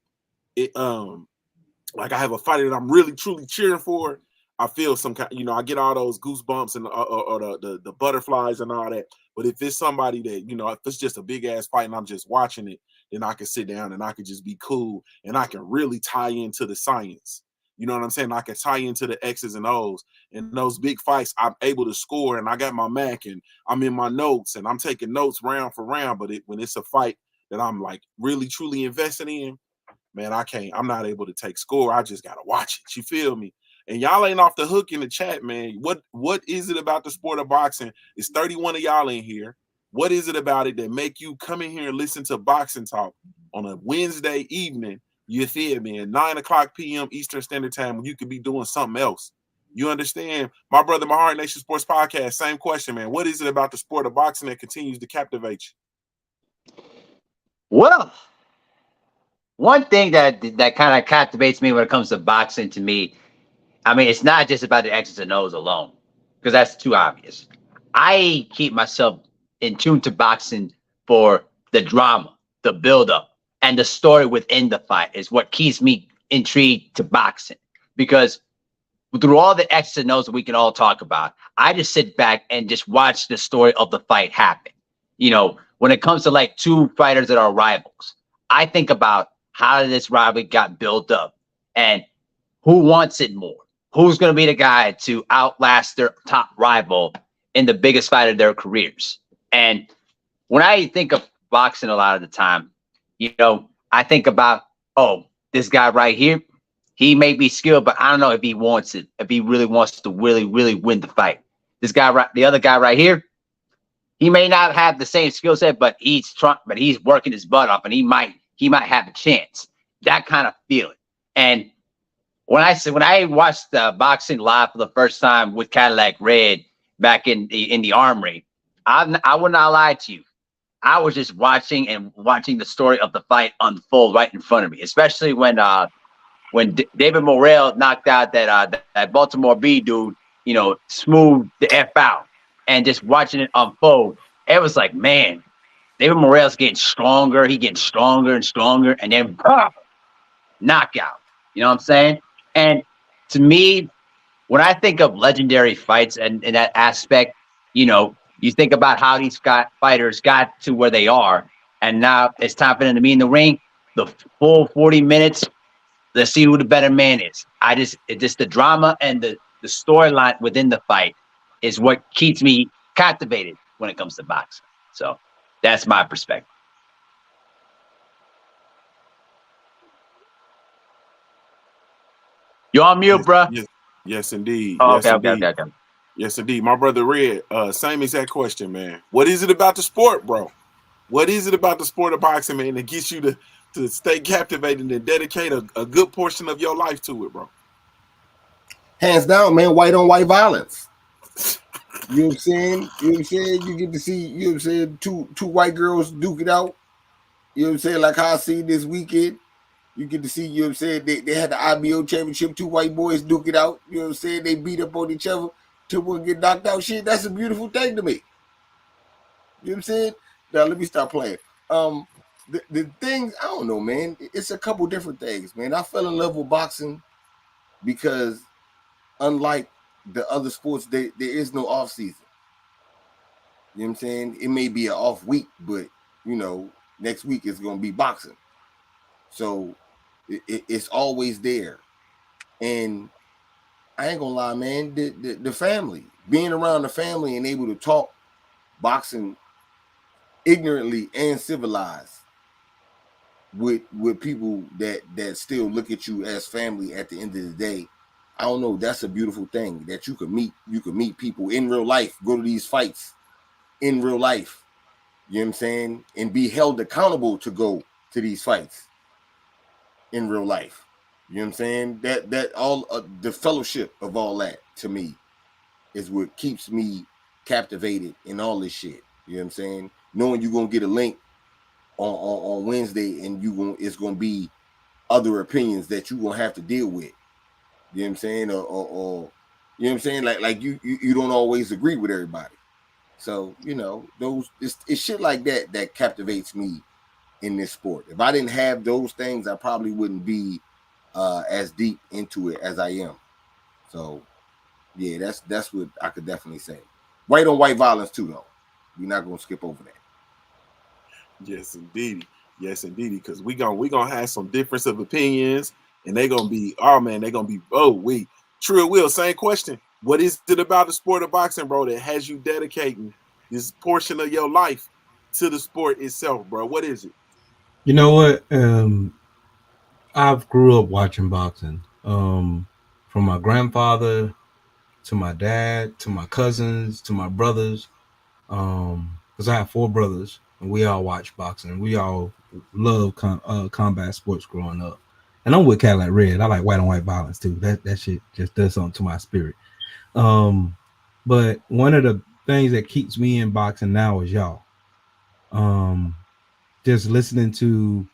S7: it like, I have a fighter that I'm really truly cheering for, I feel some kind, you know, I get all those goosebumps and or the butterflies and all that. But if it's somebody that, you know, if it's just a big ass fight and I'm just watching it, then I can sit down and I can just be cool, and I can really tie into the science. You know what I'm saying? I can tie into the X's and O's. And those big fights, I'm able to score, and I got my Mac, and I'm in my notes, and I'm taking notes round for round. But when it's a fight that I'm like really truly invested in, man, I'm not able to take score. I just gotta watch it. You feel me? And y'all ain't off the hook in the chat, man. What is it about the sport of boxing? It's 31 of y'all in here. What is it about it that make you come in here and listen to boxing talk on a Wednesday evening? You feel me? At 9:00 p.m. Eastern Standard Time, when you could be doing something else. You understand? My brother, my Heart Nation Sports Podcast, same question, man. What is it about the sport of boxing that continues to captivate you?
S4: Well, one thing that kind of captivates me when it comes to boxing, to me, I mean, it's not just about the X's and O's alone, because that's too obvious. I keep myself in tune to boxing for the drama, the buildup, and the story within the fight is what keeps me intrigued to boxing. Because through all the X's and O's that we can all talk about, I just sit back and just watch the story of the fight happen. You know, when it comes to like two fighters that are rivals, I think about how this rivalry got built up and who wants it more. Who's going to be the guy to outlast their top rival in the biggest fight of their careers? And when I think of boxing a lot of the time, you know, I think about, oh, this guy right here, he may be skilled, but I don't know if he wants it, if he really wants to really win the fight. This guy, right, the other guy right here, he may not have the same skill set, but he's working his butt off, and he might have a chance. That kind of feeling. And when I watched boxing live for the first time with Cadillac Red back in the Armory, I would not lie to you. I was just watching the story of the fight unfold right in front of me, especially when David Morrell knocked out that Baltimore B dude, you know, smooth the F out, and just watching it unfold, it was like, man, David Morrell's getting stronger. He getting stronger and stronger, and then knockout. You know what I'm saying? And to me, when I think of legendary fights and in that aspect, you know, you think about how these fighters got to where they are, and now it's time for them to be in the ring. The full 40 minutes, let's see who the better man is. It's just the drama and the storyline within the fight is what keeps me captivated when it comes to boxing. So that's my perspective. You on mute, bro?
S7: Yes, indeed.
S4: Oh,
S7: yes, indeed.
S4: Okay.
S7: Yes, indeed. My brother Red, same exact question, man. What is it about the sport, bro? What is it about the sport of boxing, man, that gets you to stay captivated and dedicate a good portion of your life to it, bro?
S12: Hands down, man, white on white violence. You know what I'm saying? You know what I'm saying? You get to see, you know what I'm saying, two white girls duke it out. You know what I'm saying? Like how I see this weekend. You get to see, you know what I'm saying? They had the IBO championship, two white boys duke it out. You know what I'm saying? They beat up on each other till one get knocked out. Shit, that's a beautiful thing to me. You know what I'm saying? Now let me stop playing. The things, I don't know, man. It's a couple different things, man. I fell in love with boxing because unlike the other sports, there is no off season. You know what I'm saying? It may be an off week, but you know, next week is gonna be boxing. So it's always there. And I ain't gonna lie, man, the family, being around the family and able to talk boxing ignorantly and civilized with people that still look at you as family at the end of the day. I don't know, that's a beautiful thing that you could meet people in real life, go to these fights in real life, you know what I'm saying, and be held accountable to go to these fights in real life. You know what I'm saying? That all the fellowship of all that to me is what keeps me captivated in all this shit. You know what I'm saying? Knowing you're gonna get a link on Wednesday and it's gonna be other opinions that you're gonna have to deal with. You know what I'm saying? Or you know what I'm saying? Like you don't always agree with everybody. So, you know, it's shit like that captivates me in this sport. If I didn't have those things, I probably wouldn't be as deep into it as I am. So yeah, that's what I could definitely say. White on white violence too, though. We're not gonna skip over that.
S7: Yes, indeed. Yes, indeed. Because we gonna have some difference of opinions, and they're gonna be, Trill Will, same question. What is it about the sport of boxing, bro, that has you dedicating this portion of your life to the sport itself, bro? What is it?
S11: You know what? I've grew up watching boxing. From my grandfather to my dad to my cousins to my brothers. Because I have 4 brothers and we all watch boxing. We all love combat sports growing up. And I'm with Cadillac Red. I like white on white violence too. That shit just does something to my spirit. But one of the things that keeps me in boxing now is y'all. Just listening to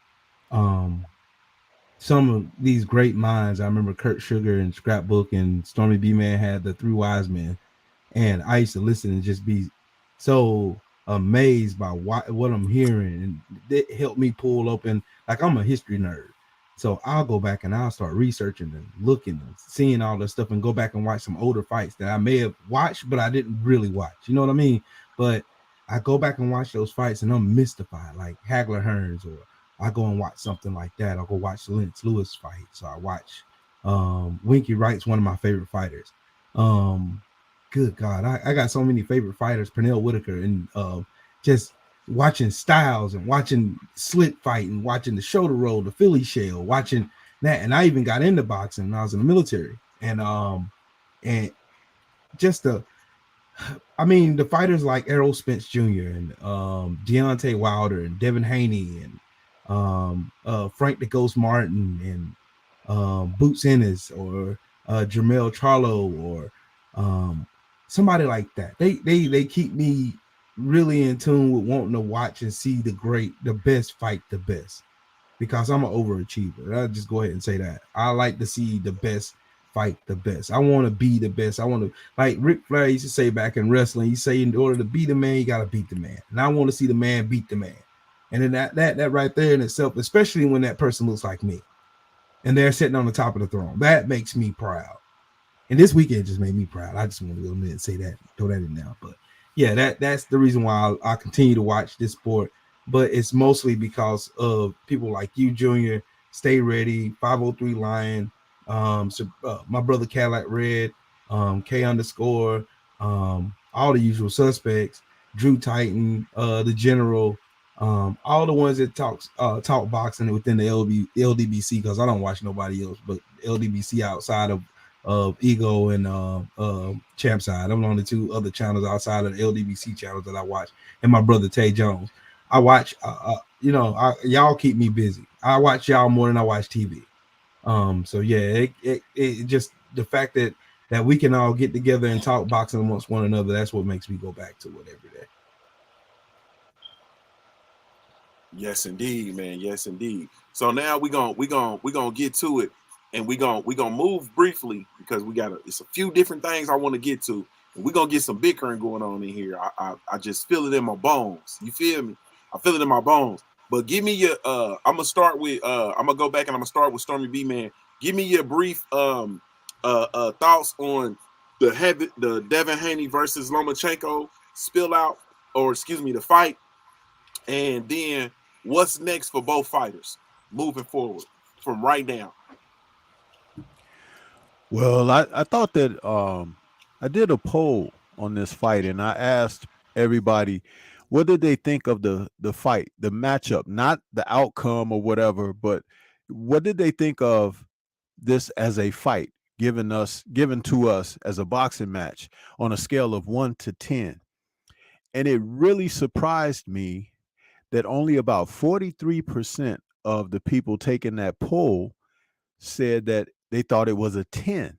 S11: some of these great minds. I remember Kurt Sugar and Scrapbook and Stormy B Man had the 3 Wise Men, and I used to listen and just be so amazed by what I'm hearing, and it helped me pull open. Like, I'm a history nerd, so I'll go back and I'll start researching and looking and seeing all this stuff and go back and watch some older fights that I may have watched but I didn't really watch. You know what I mean? But I go back and watch those fights and I'm mystified, like Hagler Hearns, or I go and watch something like that. I'll go watch the Lennox Lewis fight. So I watch Winky Wright's one of my favorite fighters. Good God, I got so many favorite fighters, Pernell Whitaker, and just watching Styles and watching Slick fight and watching the shoulder roll, the Philly shell, watching that. And I even got into boxing when I was in the military. And just the fighters like Errol Spence Jr. and Deontay Wilder and Devin Haney and Frank the Ghost Martin and Boots Ennis or Jermell Charlo or somebody like that. They keep me really in tune with wanting to watch and see the best fight the best, because I'm an overachiever. I'll just go ahead and say that. I like to see the best fight the best. I want to be the best. I want to, like Ric Flair used to say back in wrestling, he say in order to be the man, you got to beat the man. And I want to see the man beat the man. And then that right there in itself, especially when that person looks like me and they're sitting on the top of the throne, that makes me proud. And this weekend just made me proud. I just want to go ahead and say that, throw that in now. But yeah, that's the reason why I continue to watch this sport. But it's mostly because of people like you, Junior, Stay Ready, 503 Lion, my brother Cadillac Red, K _ all the usual suspects, Drew Titan, the General, all the ones that talk boxing within the LDBC, because I don't watch nobody else but LDBC outside of Ego and Champ Side. I'm on the two other channels outside of the LDBC channels that I watch, and my brother Tay Jones. I watch, y'all keep me busy. I watch y'all more than I watch TV. So yeah, it just the fact that we can all get together and talk boxing amongst one another, that's what makes me go back to it every day.
S7: Yes, indeed, man. Yes, indeed. So now we gonna get to it, and we gonna move briefly because it's a few different things I want to get to, and we're gonna get some bickering going on in here. I just feel it in my bones. You feel me? I feel it in my bones. But give me your I'm gonna start with I'm gonna go back and I'm gonna start with Stormy B, man. Give me your brief thoughts on the Devin Haney versus Lomachenko the fight, and then what's next for both fighters moving forward from right now.
S8: Well, I thought that I did a poll on this fight, and I asked everybody what did they think of the fight, the matchup, not the outcome or whatever, but what did they think of this as a fight given to us as a boxing match on a scale of 1 to 10. And it really surprised me that only about 43% of the people taking that poll said that they thought it was a 10.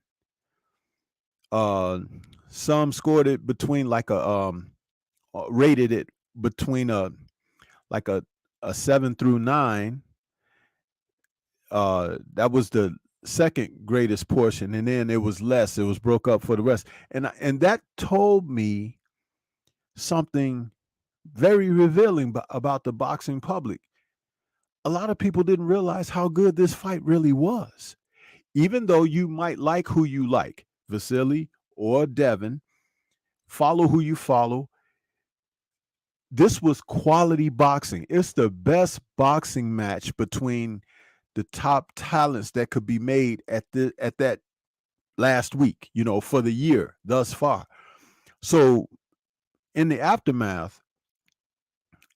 S8: Some scored it between rated it between a 7 through 9. That was the second greatest portion, and then it was less. It was broke up for the rest, and that told me something very revealing about the boxing public. A lot of people didn't realize how good this fight really was. Even though you might like who you like, Vasily or Devin, follow who you follow, this was quality boxing. It's the best boxing match between the top talents that could be made at that last week, for the year thus far. So in the aftermath,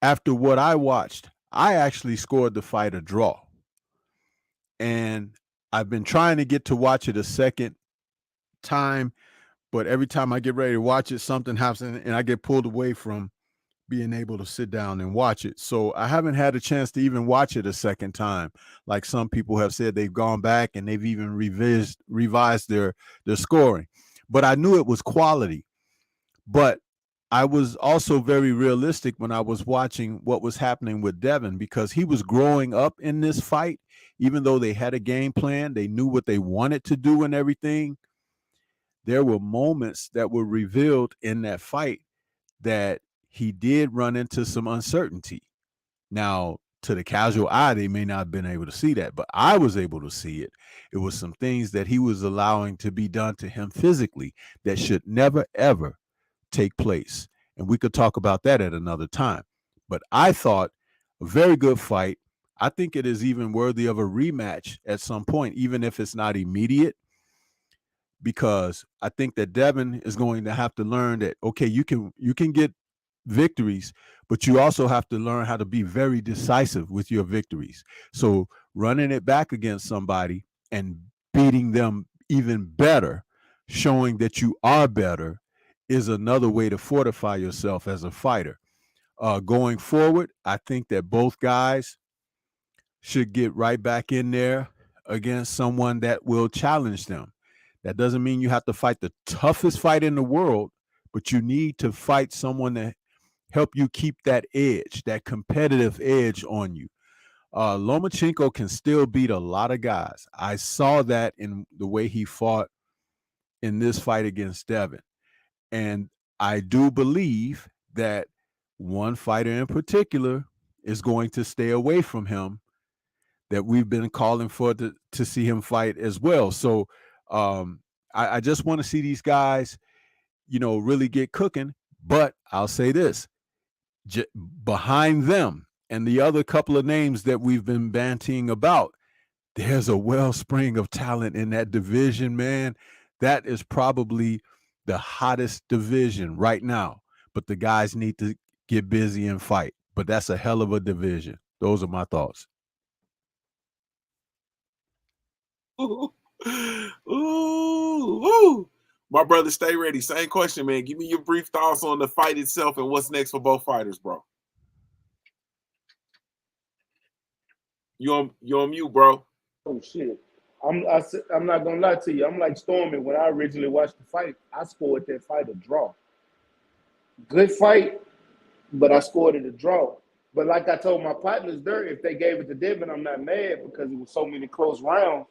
S8: after what I watched, I actually scored the fight a draw. And I've been trying to get to watch it a second time, but every time I get ready to watch it, something happens and I get pulled away from being able to sit down and watch it. So I haven't had a chance to even watch it a second time. Like some people have said, they've gone back and they've even revised their scoring. But I knew it was quality. But I was also very realistic when I was watching what was happening with Devin, because he was growing up in this fight. Even though they had a game plan, they knew what they wanted to do and everything. There were moments that were revealed in that fight that he did run into some uncertainty. Now, to the casual eye, they may not have been able to see that, but I was able to see it. It was some things that he was allowing to be done to him physically that should never, ever take place. and we could talk about that at another time. But I thought a very good fight. I think it is even worthy of a rematch at some point, even if it's not immediate, because I think that Devin is going to have to learn that, okay, you can get victories, but you also have to learn how to be very decisive with your victories. So running it back against somebody and beating them even better, showing that you are better, is another way to fortify yourself as a fighter. Going forward, I think that both guys should get right back in there against someone that will challenge them. That doesn't mean you have to fight the toughest fight in the world, but you need to fight someone that help you keep that edge, that competitive edge on you. Lomachenko can still beat a lot of guys. I saw that in the way he fought in this fight against Devin. And I do believe that one fighter in particular is going to stay away from him, that we've been calling for to see him fight as well. So I just want to see these guys, really get cooking. But I'll say this, behind them and the other couple of names that we've been banting about, there's a wellspring of talent in that division, man. That is probably the hottest division right now. But the guys need to get busy and fight. But that's a hell of a division. Those are my thoughts.
S7: Ooh. My brother, stay ready. Same question, man. Give me your brief thoughts on the fight itself and what's next for both fighters, bro. You on mute, bro.
S9: Oh shit. I'm not gonna lie to you. I'm like Stormy. When I originally watched the fight, I scored that fight a draw. Good fight, but I scored it a draw. But like I told my partners there, if they gave it to Devin, I'm not mad because it was so many close rounds.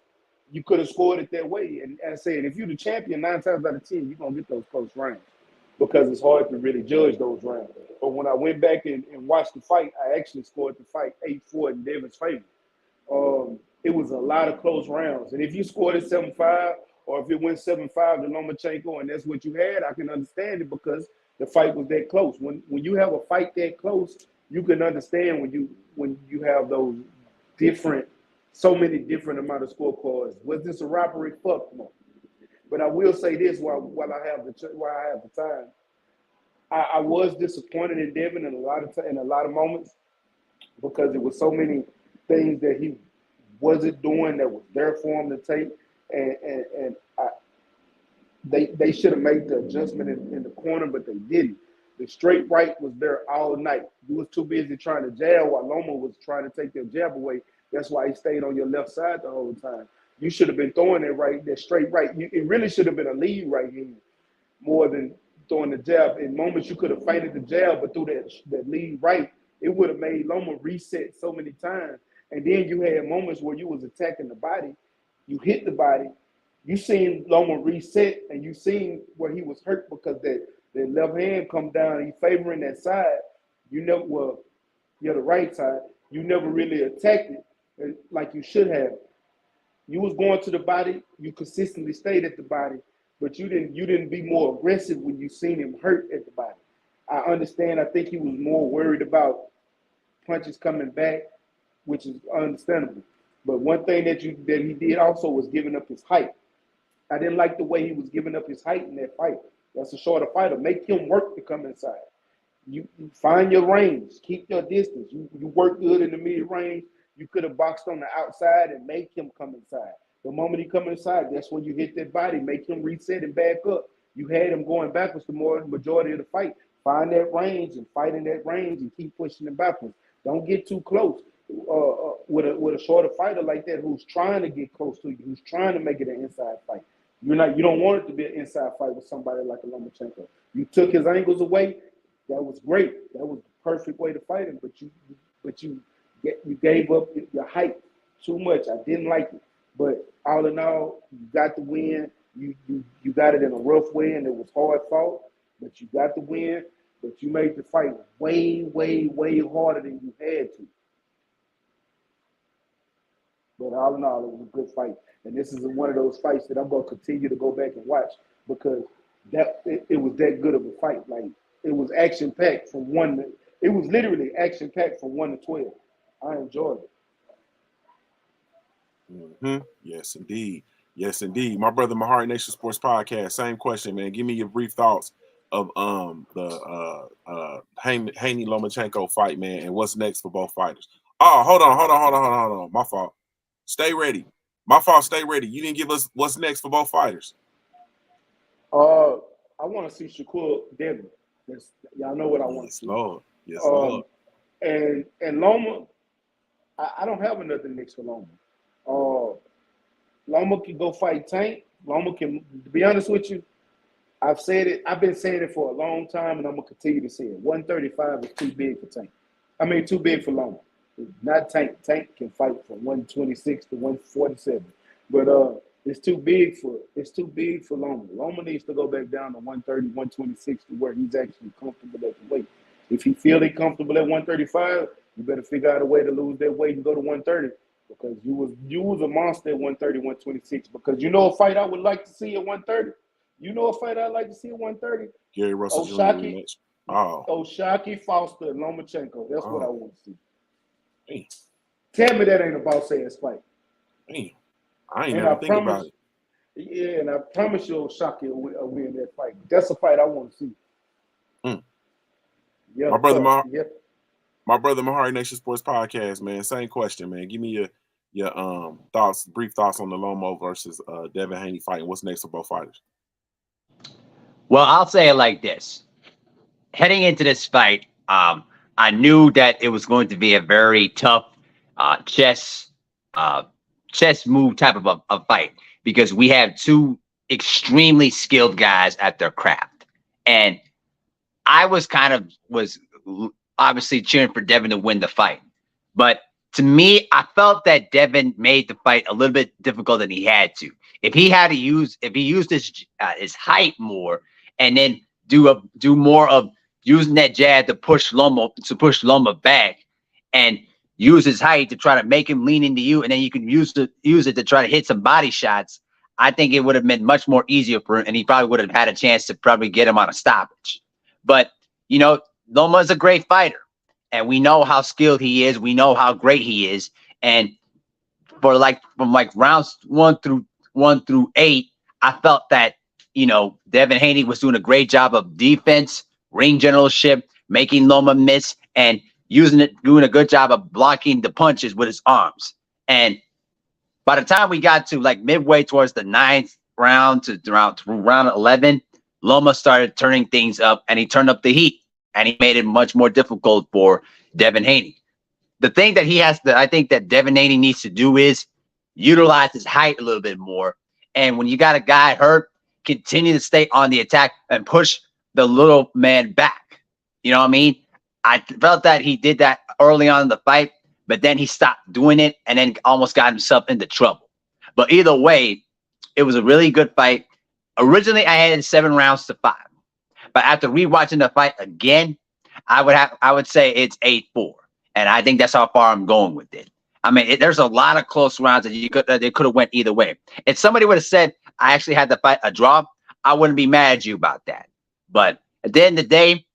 S9: You could have scored it that way. And I said, if you're the champion, 9 times out of 10, you're gonna get those close rounds because it's hard to really judge those rounds. But when I went back and watched the fight, I actually scored the fight 8-4 in Devin's favor. It was a lot of close rounds. And if you scored it 7-5, or if it went 7-5 to Lomachenko and that's what you had, I can understand it because the fight was that close. When you have a fight that close, you can understand when you have those so many different amount of scorecards. Was this a robbery? Fuck no. But I will say this while I have the time. I was disappointed in Devin in a lot of moments because there was so many things that he wasn't doing that was there for him to take, and they should have made the adjustment in the corner, but they didn't. The straight right was there all night. You was too busy trying to jab while Loma was trying to take their jab away. That's why he stayed on your left side the whole time. You should have been throwing that straight right. It really should have been a lead right hand more than throwing the jab. In moments you could have feinted the jab, but through that lead right, it would have made Loma reset so many times. And then you had moments where you was attacking the body, you hit the body, you seen Loma reset, and you seen where he was hurt because that left hand come down, he favoring that side. You're the right side. You never really attacked it like you should have. You was going to the body, you consistently stayed at the body, but you didn't be more aggressive when you seen him hurt at the body. I understand. I think he was more worried about punches coming back, which is understandable. But one thing that he did also was giving up his height. I didn't like the way he was giving up his height in that fight. That's a shorter fighter. Make him work to come inside. You find your range. Keep your distance. You work good in the mid-range. You could have boxed on the outside and make him come inside. The moment he come inside, that's when you hit that body. Make him reset and back up. You had him going backwards the majority of the fight. Find that range and fight in that range and keep pushing him backwards. Don't get too close. With a shorter fighter like that who's trying to get close to you, who's trying to make it an inside fight. You don't want it to be an inside fight with somebody like a Lomachenko. You took his angles away. That was great. That was the perfect way to fight him. But you gave up your height too much. I didn't like it. But all in all, you got the win. You got it in a rough way, and it was hard fought. But you got the win. But you made the fight way, way, way harder than you had to. But all in all, it was a good fight. And this is one of those fights that I'm going to continue to go back and watch because it was that good of a fight. Like, it was action packed from one. It was literally action packed from 1 to 12. I enjoyed it.
S7: Yes, indeed. Yes, indeed. My brother, my Heart Nation Sports Podcast. Same question, man. Give me your brief thoughts of the Haney Lomachenko fight, man, and what's next for both fighters. Oh, hold on. My fault. Stay ready. My fault. Stay ready. You didn't give us what's next for both fighters.
S9: I want to see Shakur Devin. Y'all know what I want to see.
S7: Lord. Yes, Lord.
S9: And Loma, I don't have another mix for Loma. Loma can go fight Tank. Loma can, to be honest with you, I've said it. I've been saying it for a long time, and I'm gonna continue to say it. 135 is too big for Tank. I mean, too big for Loma. Not Tank. Tank can fight from 126 to 147, but it's too big for Loma. Loma needs to go back down to 130, 126 to where he's actually comfortable at the weight. If he feel he's comfortable at 135, you better figure out a way to lose that weight and go to 130. Because you was a monster at 130, 126. Because you know a fight I would like to see at 130? You know a fight I'd like to see at 130?
S7: Gary Russell Jr.
S9: Oshaki,
S7: Oh.
S9: Oshaki, Foster, and Lomachenko. That's what I want to see.
S7: Damn.
S9: Tell me that ain't a boss-ass fight.
S7: Damn. I ain't never think about it.
S9: Yeah, and I promise you Oshaki will win that fight. That's a fight I want to see. Yeah,
S7: my brother, my Heart Nation Sports Podcast, man. Same question, man. Give me your thoughts, brief thoughts on the Lomo versus Devin Haney fight, and what's next for both fighters.
S4: Well, I'll say it like this. Heading into this fight, I knew that it was going to be a very tough chess move type of a fight, because we have two extremely skilled guys at their craft. And I was obviously cheering for Devin to win the fight. But to me, I felt that Devin made the fight a little bit difficult than he had to. If he used his height more, and then do more of using that jab to push Loma back, and use his height to try to make him lean into you, and then you can use it to try to hit some body shots, I think it would have been much more easier for him, and he probably would have had a chance to probably get him on a stoppage. But Loma is a great fighter, and we know how skilled he is. We know how great he is. And from rounds 1 through 8, I felt that, Devin Haney was doing a great job of defense, ring generalship, making Loma miss, and doing a good job of blocking the punches with his arms. And by the time we got to midway towards the 9th round to round 11, Loma started turning things up, and he turned up the heat, and he made it much more difficult for Devin Haney. The thing that I think that Devin Haney needs to do is utilize his height a little bit more. And when you got a guy hurt, continue to stay on the attack and push the little man back. You know what I mean? I felt that he did that early on in the fight, but then he stopped doing it and then almost got himself into trouble. But either way, it was a really good fight. Originally, I had 7 rounds to 5. But after rewatching the fight again, I would say it's 8-4. And I think that's how far I'm going with it. I mean, there's a lot of close rounds that they could have went either way. If somebody would have said I actually had the fight a draw, I wouldn't be mad at you about that. But at the end of the day,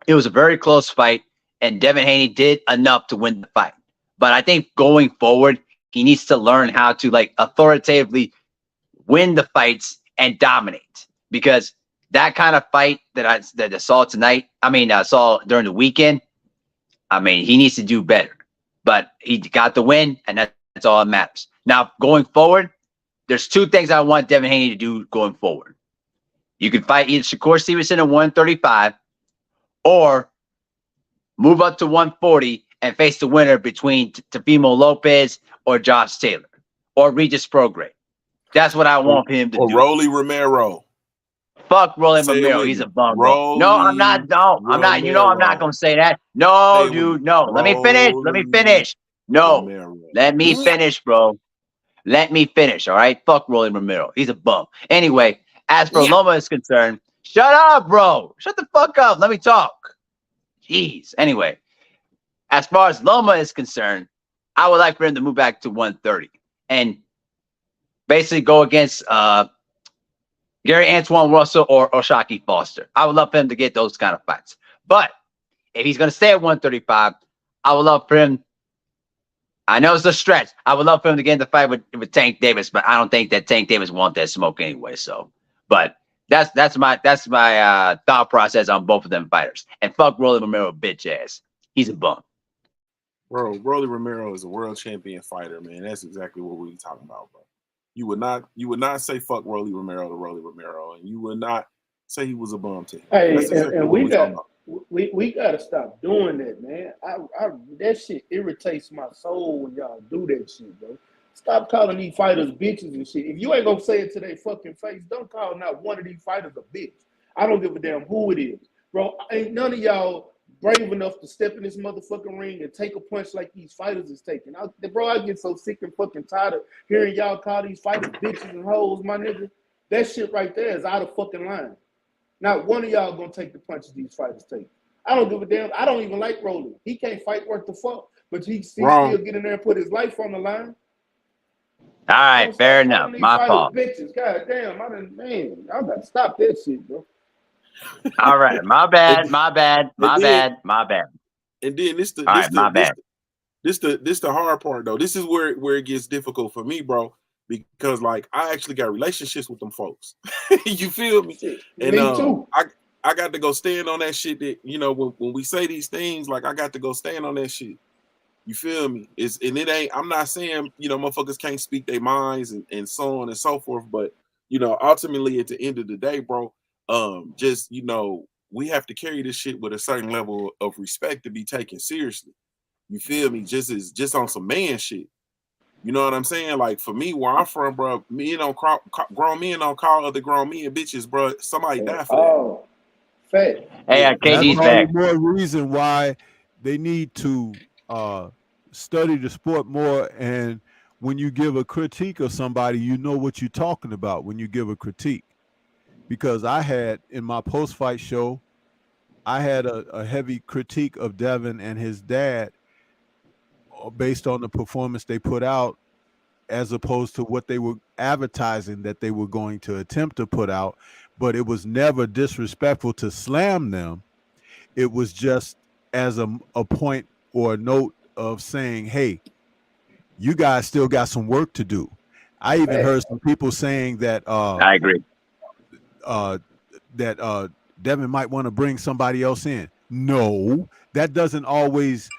S4: it was a very close fight, and Devin Haney did enough to win the fight. But I think going forward, he needs to learn how to authoritatively win the fights and dominate, because that kind of fight that I saw saw during the weekend, he needs to do better. But he got the win, and that's all that matters. Now, going forward, there's 2 things I want Devin Haney to do going forward. You can fight either Shakur Stevenson at 135, or move up to 140 and face the winner between Teofimo Lopez or Josh Taylor or Regis Prograis. That's what I want him to do.
S7: Or Rolly Romero.
S4: Fuck Rolly Romero. He's a bum. No, I'm not. No, I'm not. I'm not going to say that. No, dude. No. Let me finish. No. Romero. Let me finish, bro. Let me finish. All right. Fuck Rolly Romero. He's a bum. Anyway, as for Loma is concerned, shut up, bro. Shut the fuck up. Let me talk. Jeez. Anyway, as far as Loma is concerned, I would like for him to move back to 130 and basically go against Gary Antoine Russell or Shockey Foster. I would love for him to get those kind of fights. But if he's going to stay at 135, I would love for him. I know it's a stretch. I would love for him to get in the fight with Tank Davis, but I don't think that Tank Davis wants that smoke anyway. So, but that's my thought process on both of them fighters. And fuck Rolly Romero, bitch ass. He's a bum.
S7: Bro, Rolly Romero is a world champion fighter, man. That's exactly what we were talking about, bro. You would not say fuck Rolly Romero to Rolly Romero, and you would not say he was a bum to him.
S9: Hey,
S7: That's exactly
S9: and
S7: what
S9: we
S7: talking
S9: got
S7: about.
S9: we got to stop doing that, man. I that shit irritates my soul when y'all do that shit, bro. Stop calling these fighters bitches and shit. If you ain't gonna say it to their fucking face, don't call not one of these fighters a bitch. I don't give a damn who it is, bro. Ain't none of y'all brave enough to step in this motherfucking ring and take a punch like these fighters is taking. I get so sick and fucking tired of hearing y'all call these fighters bitches and hoes, my nigga. That shit right there is out of fucking line. Not one of y'all gonna take the punches these fighters take. I don't give a damn. I don't even like Rolly. He can't fight worth the fuck, but he still get in there and put his life on the line.
S4: All right, fair enough. My fault.
S9: Bitches, god damn, I gotta stop that shit, bro.
S4: All right, my bad.
S7: And then this the hard part though. This is where it gets difficult for me, bro, because like I actually got relationships with them folks. You feel me? And
S9: me too.
S7: I got to go stand on that shit that, you know, when we say these things, like I got to go stand on that shit. You feel me? I'm not saying, you know, motherfuckers can't speak their minds and so on and so forth, but you know, ultimately at the end of the day, bro, just, you know, we have to carry this shit with a certain level of respect to be taken seriously. You feel me? Just on some man shit. You know what I'm saying? Like for me, where I'm from, bro, grown men don't call other grown men bitches, bro. Somebody died for that.
S9: Oh, fact.
S4: Hey, KG's back.
S8: That's more reason why they need to study the sport more. And when you give a critique of somebody, you know what you're talking about when you give a critique. Because I had in my post-fight show, I had a heavy critique of Devin and his dad based on the performance they put out, as opposed to what they were advertising that they were going to attempt to put out. But it was never disrespectful to slam them. It was just as a point or a note of saying, hey, you guys still got some work to do. I even heard some people saying that
S4: I agree.
S8: That Devin might want to bring somebody else in. No, that doesn't always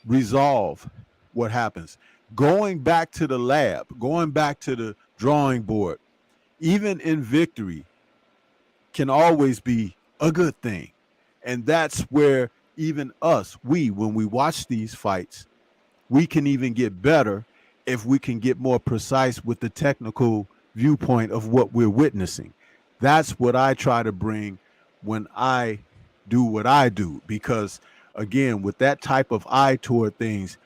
S8: resolve what happens. Going back to the lab, going back to the drawing board, even in victory, can always be a good thing. And that's where even us, when we watch these fights, we can even get better if we can get more precise with the technical viewpoint of what we're witnessing. That's what I try to bring when I do what I do, because again, with that type of eye toward things,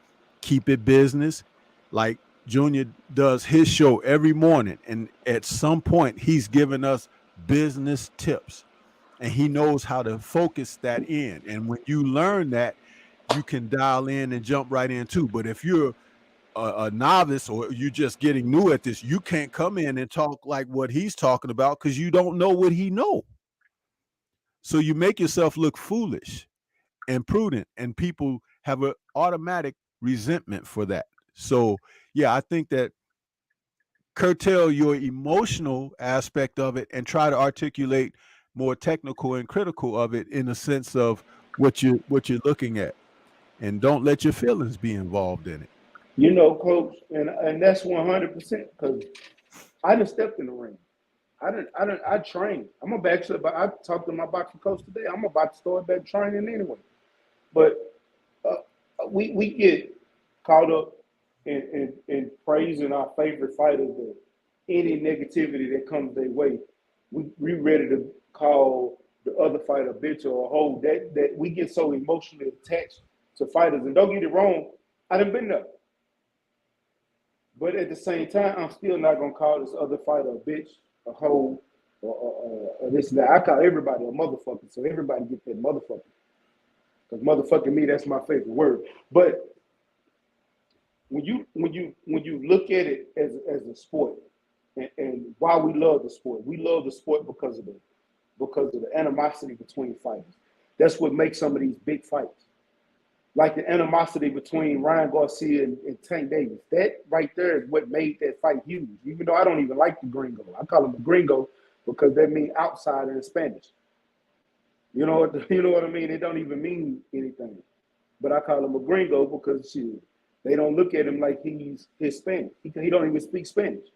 S8: keep it business. Like Junior does his show every morning, and at some point he's giving us business tips, and he knows how to focus that in. And when you learn that, you can dial in and jump right in too. But if you're a novice or you're just getting new at this, you can't come in and talk like what he's talking about because you don't know what he knows. So you make yourself look foolish and prudent, and people have an automatic resentment for that. So yeah, I think that curtail your emotional aspect of it and try to articulate more technical and critical of it in the sense of what you're looking at, and don't let your feelings be involved in it.
S9: You know, coach, and that's 100% because I done stepped in the ring. I trained. I talked to my boxing coach today. I'm about to start back training anyway. But we get caught up in praising our favorite fighters, that any negativity that comes their way, we ready to call the other fighter a bitch or a hoe. That we get so emotionally attached to fighters. And don't get it wrong, I done been there. But at the same time, I'm still not gonna call this other fighter a bitch, a hoe, or this and that. I call everybody a motherfucker, so everybody get that motherfucker. Because motherfucking me, that's my favorite word. But when you look at it as a sport, and why we love the sport. We love the sport because of the animosity between fighters. That's what makes some of these big fights. Like the animosity between Ryan Garcia and Tank Davis. That right there is what made that fight huge. Even though I don't even like the gringo. I call him a gringo because that means outsider in Spanish. You know what I mean? It don't even mean anything. But I call him a gringo because shit, they don't look at him like he's Hispanic. He don't even speak Spanish.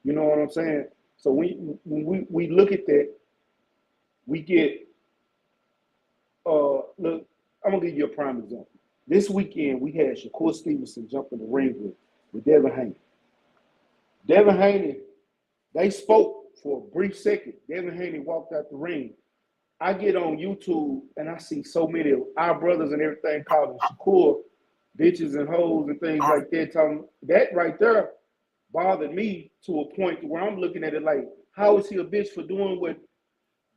S9: You know what I'm saying? So when we look at that, we get look, I'm gonna give you a prime example. This weekend we had Shakur Stevenson jump in the ring with Devin Haney. Devin Haney, they spoke for a brief second. Devin Haney walked out the ring. I get on YouTube and I see so many of our brothers and everything calling Shakur bitches and hoes and things like that. Talking that right there bothered me to a point where I'm looking at it like, how is he a bitch for doing what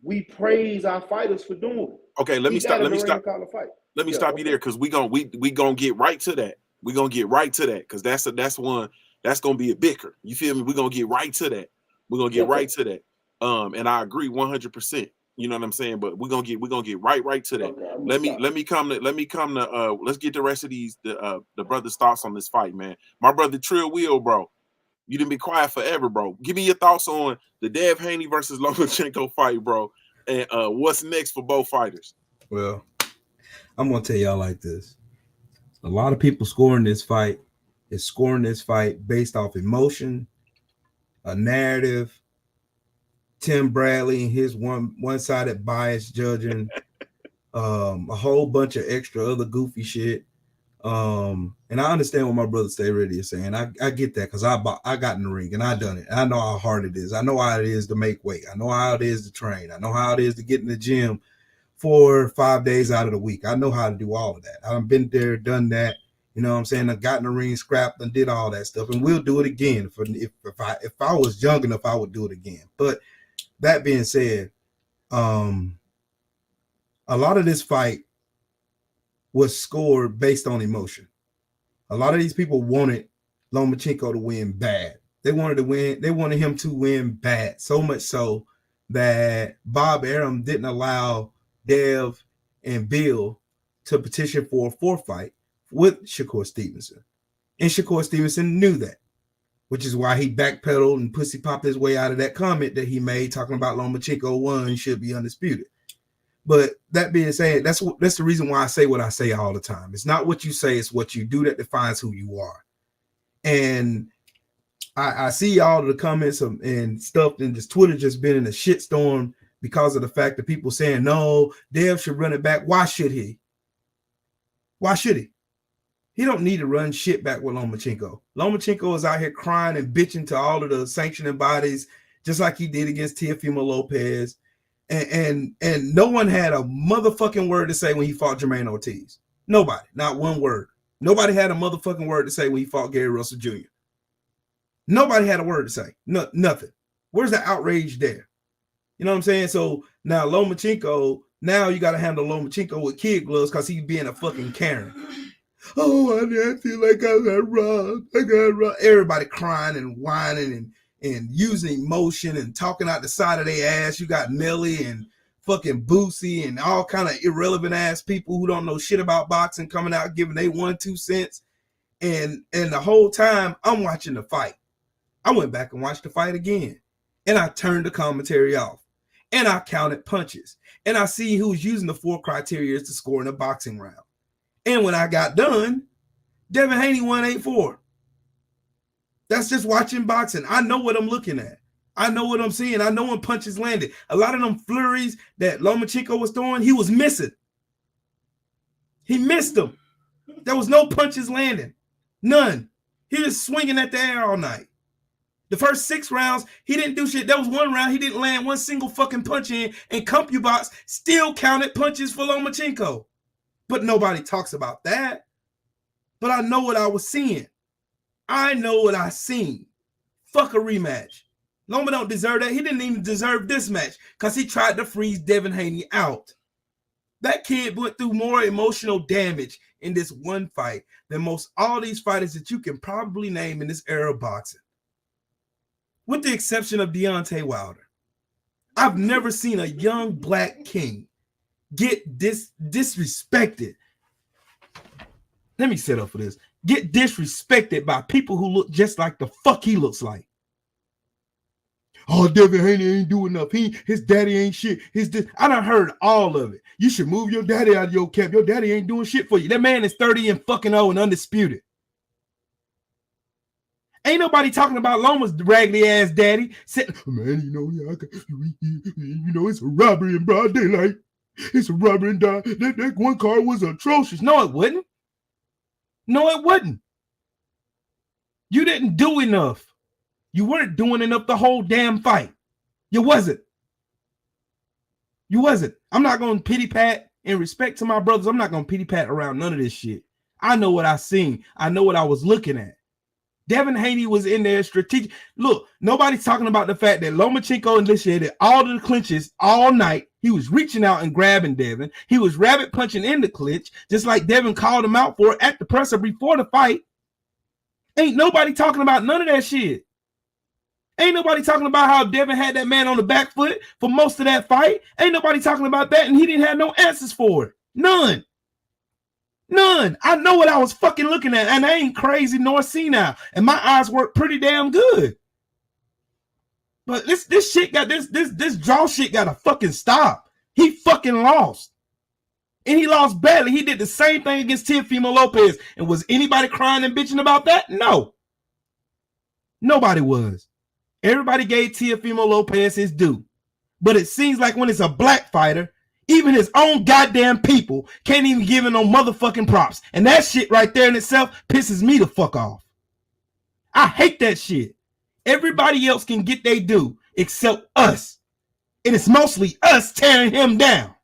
S9: we praise our fighters for doing?
S7: Okay, let me stop you there because we gonna get right to that. We're gonna get right to that because that's gonna be a bicker. You feel me? We're gonna get right to that. We're gonna get right to that. And I agree 100%. You know what I'm saying? But we're gonna get right to that. Okay, let me come to let's get the rest of these the brother's thoughts on this fight, man. My brother Trill Wheel, bro. You didn't be quiet forever, bro. Give me your thoughts on the Dev Haney versus Lomachenko fight, bro. And what's next for both fighters?
S11: Well, I'm gonna tell y'all like this. A lot of people scoring this fight based off emotion, a narrative, Tim Bradley and his one-sided bias judging, a whole bunch of extra other goofy shit. And I understand what my brother Stay Ready is saying. I get that because I got in the ring and I done it. I know how hard it is. I know how it is to make weight. I know how it is to train. I know how it is to get in the gym 4 or 5 days out of the week. I know how to do all of that. I've been there, done that. You know what I'm saying? I got in the ring, scrapped, and did all that stuff. And we'll do it again. If I was young enough, I would do it again. But that being said, a lot of this fight was scored based on emotion. A lot of these people wanted Lomachenko to win bad. They wanted to win. They wanted him to win bad, so much so that Bob Arum didn't allow Dev and Bill to petition for a fourth fight with Shakur Stevenson. And Shakur Stevenson knew that, which is why he backpedaled and pussy popped his way out of that comment that he made talking about Lomachenko 1 should be undisputed. But that being said, that's the reason why I say what I say all the time. It's not what you say, it's what you do that defines who you are. And I see all of the comments and stuff, and just Twitter just been in a shitstorm because of the fact that people saying, no, Dev should run it back. Why should he? Why should he? He don't need to run shit back with Lomachenko. Lomachenko is out here crying and bitching to all of the sanctioning bodies, just like he did against Teofimo Lopez. And no one had a motherfucking word to say when he fought Jermaine Ortiz. Nobody, not one word. Nobody had a motherfucking word to say when he fought Gary Russell Jr. Nobody had a word to say. No, nothing. Where's the outrage there? You know what I'm saying? So now Lomachenko, now you got to handle Lomachenko with kid gloves because he's being a fucking Karen. Oh, I feel like I got robbed. Everybody crying and whining and using emotion and talking out the side of their ass. You got Nelly and fucking Boosie and all kind of irrelevant ass people who don't know shit about boxing coming out giving they 1-2 cents. And the whole time I'm watching the fight, I went back and watched the fight again. And I turned the commentary off. And I counted punches. And I see who's using the 4 criteria to score in a boxing round. And when I got done, Devin Haney won 8-4. That's just watching boxing. I know what I'm looking at. I know what I'm seeing. I know when punches landed. A lot of them flurries that Lomachenko was throwing, he was missing. He missed them. There was no punches landing. None. He was swinging at the air all night. The first 6 rounds, he didn't do shit. There was one round he didn't land one single fucking punch in, and CompuBox still counted punches for Lomachenko. But nobody talks about that. But I know what I was seeing. I know what I seen. Fuck a rematch. Loma don't deserve that. He didn't even deserve this match because he tried to freeze Devin Haney out. That kid went through more emotional damage in this one fight than most all these fighters that you can probably name in this era of boxing. With the exception of Deontay Wilder. I've never seen a young black king get disrespected. Let me set up for this. Get disrespected by people who look just like the fuck he looks like. Oh, Devin Haney ain't doing enough. His daddy ain't shit. I done heard all of it. You should move your daddy out of your camp. Your daddy ain't doing shit for you. That man is 30 and fucking old and undisputed. Ain't nobody talking about Loma's raggedy ass daddy. Man, you know, it's a robbery in broad daylight. It's a robbery and that one car was atrocious. No, it wouldn't. No, it wouldn't. You didn't do enough. You weren't doing enough the whole damn fight. You wasn't. You wasn't. I'm not going to pity pat. In respect to my brothers, I'm not going to pity pat around none of this shit. I know what I seen. I know what I was looking at. Devin Haney was in there strategic. Look, nobody's talking about the fact that Lomachenko initiated all of the clinches all night. He was reaching out and grabbing Devin. He was rabbit punching in the clinch, just like Devin called him out for at the presser before the fight. Ain't nobody talking about none of that shit. Ain't nobody talking about how Devin had that man on the back foot for most of that fight. Ain't nobody talking about that, and he didn't have no answers for it. None. None. I know what I was fucking looking at, and I ain't crazy nor senile, and my eyes work pretty damn good. But this shit got this draw shit got to fucking stop. He fucking lost, and he lost badly. He did the same thing against Teofimo Lopez, and was anybody crying and bitching about that? No. Nobody was. Everybody gave Teofimo Lopez his due. But it seems like when it's a black fighter, even his own goddamn people can't even give him no motherfucking props. And that shit right there in itself pisses me the fuck off. I hate that shit. Everybody else can get their due except us. And it's mostly us tearing him down.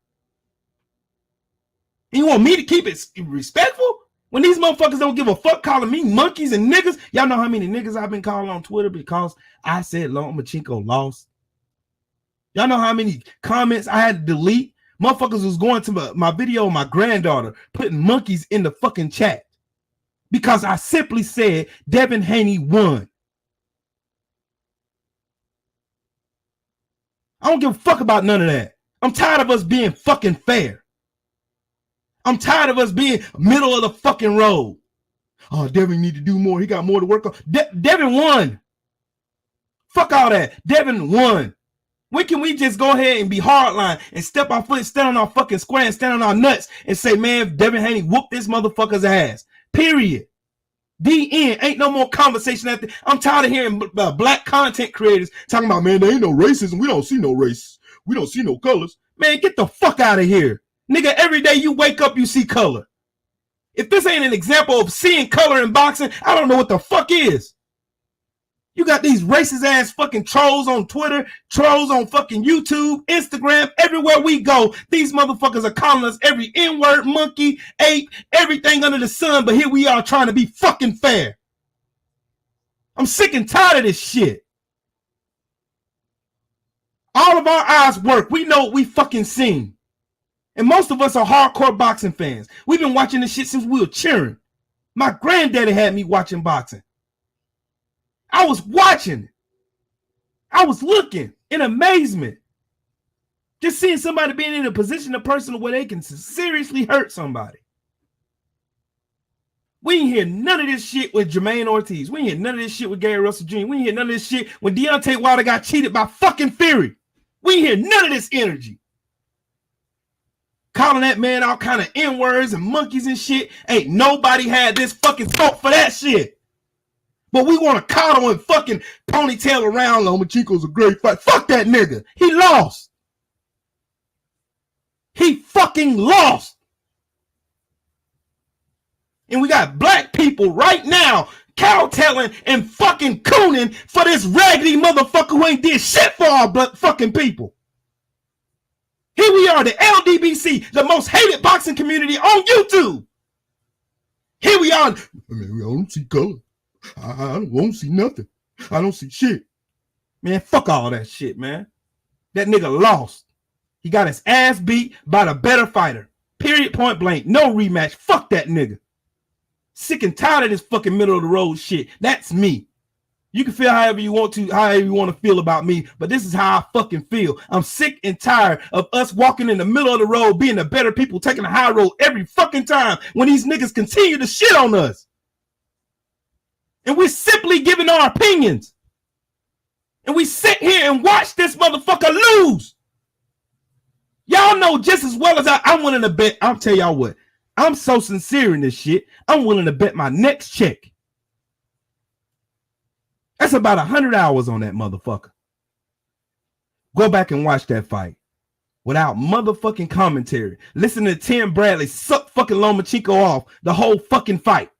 S11: And you want me to keep it respectful? When these motherfuckers don't give a fuck calling me monkeys and niggas, y'all know how many niggas I've been calling on Twitter because I said Lomachenko lost. Y'all know how many comments I had to delete? Motherfuckers was going to my video of my granddaughter, putting monkeys in the fucking chat because I simply said Devin Haney won. I don't give a fuck about none of that. I'm tired of us being fucking fair. I'm tired of us being middle of the fucking road. Oh, Devin need to do more. He got more to work on. Devin won. Fuck all that. Devin won. When can we just go ahead and be hardline and step our foot, stand on our fucking square and stand on our nuts and say, man, Devin Haney whooped this motherfucker's ass. Period. The end. Ain't no more conversation after. I'm tired of hearing black content creators talking about, man, there ain't no racism. We don't see no race. We don't see no colors. Man, get the fuck out of here. Nigga, every day you wake up, you see color. If this ain't an example of seeing color in boxing, I don't know what the fuck is. You got these racist ass fucking trolls on Twitter, trolls on fucking YouTube, Instagram, everywhere we go. These motherfuckers are calling us every N-word, monkey, ape, everything under the sun, but here we are trying to be fucking fair. I'm sick and tired of this shit. All of our eyes work. We know what we fucking seen. And most of us are hardcore boxing fans. We've been watching this shit since we were cheering. My granddaddy had me watching boxing. I was watching it. I was looking in amazement. Just seeing somebody being in a position of personal where they can seriously hurt somebody. We ain't hear none of this shit with Jermaine Ortiz. We ain't hear none of this shit with Gary Russell Jr. We ain't hear none of this shit when Deontay Wilder got cheated by fucking Fury. We ain't hear none of this energy. Calling that man all kind of N-words and monkeys and shit. Ain't nobody had this fucking thought for that shit. But we want to coddle and fucking ponytail around Lomachenko's a great fight. Fuck that nigga. He lost. He fucking lost. And we got black people right now cowtailing and fucking cooning for this raggedy motherfucker who ain't did shit for our fucking people. Here we are, the LDBC, the most hated boxing community on YouTube. Here we are. I don't see color. I don't see nothing. I don't see shit. Man, fuck all that shit, man. That nigga lost. He got his ass beat by the better fighter. Period, point blank. No rematch. Fuck that nigga. Sick and tired of this fucking middle of the road shit. That's me. You can feel however you want to feel about me, but this is how I fucking feel. I'm sick and tired of us walking in the middle of the road, being the better people, taking the high road every fucking time when these niggas continue to shit on us. And we're simply giving our opinions. And we sit here and watch this motherfucker lose. Y'all know just as well as I'm willing to bet. I'll tell y'all what. I'm so sincere in this shit. I'm willing to bet my next check. That's about 100 hours on that motherfucker. Go back and watch that fight without motherfucking commentary. Listen to Tim Bradley suck fucking Lomachenko off the whole fucking fight.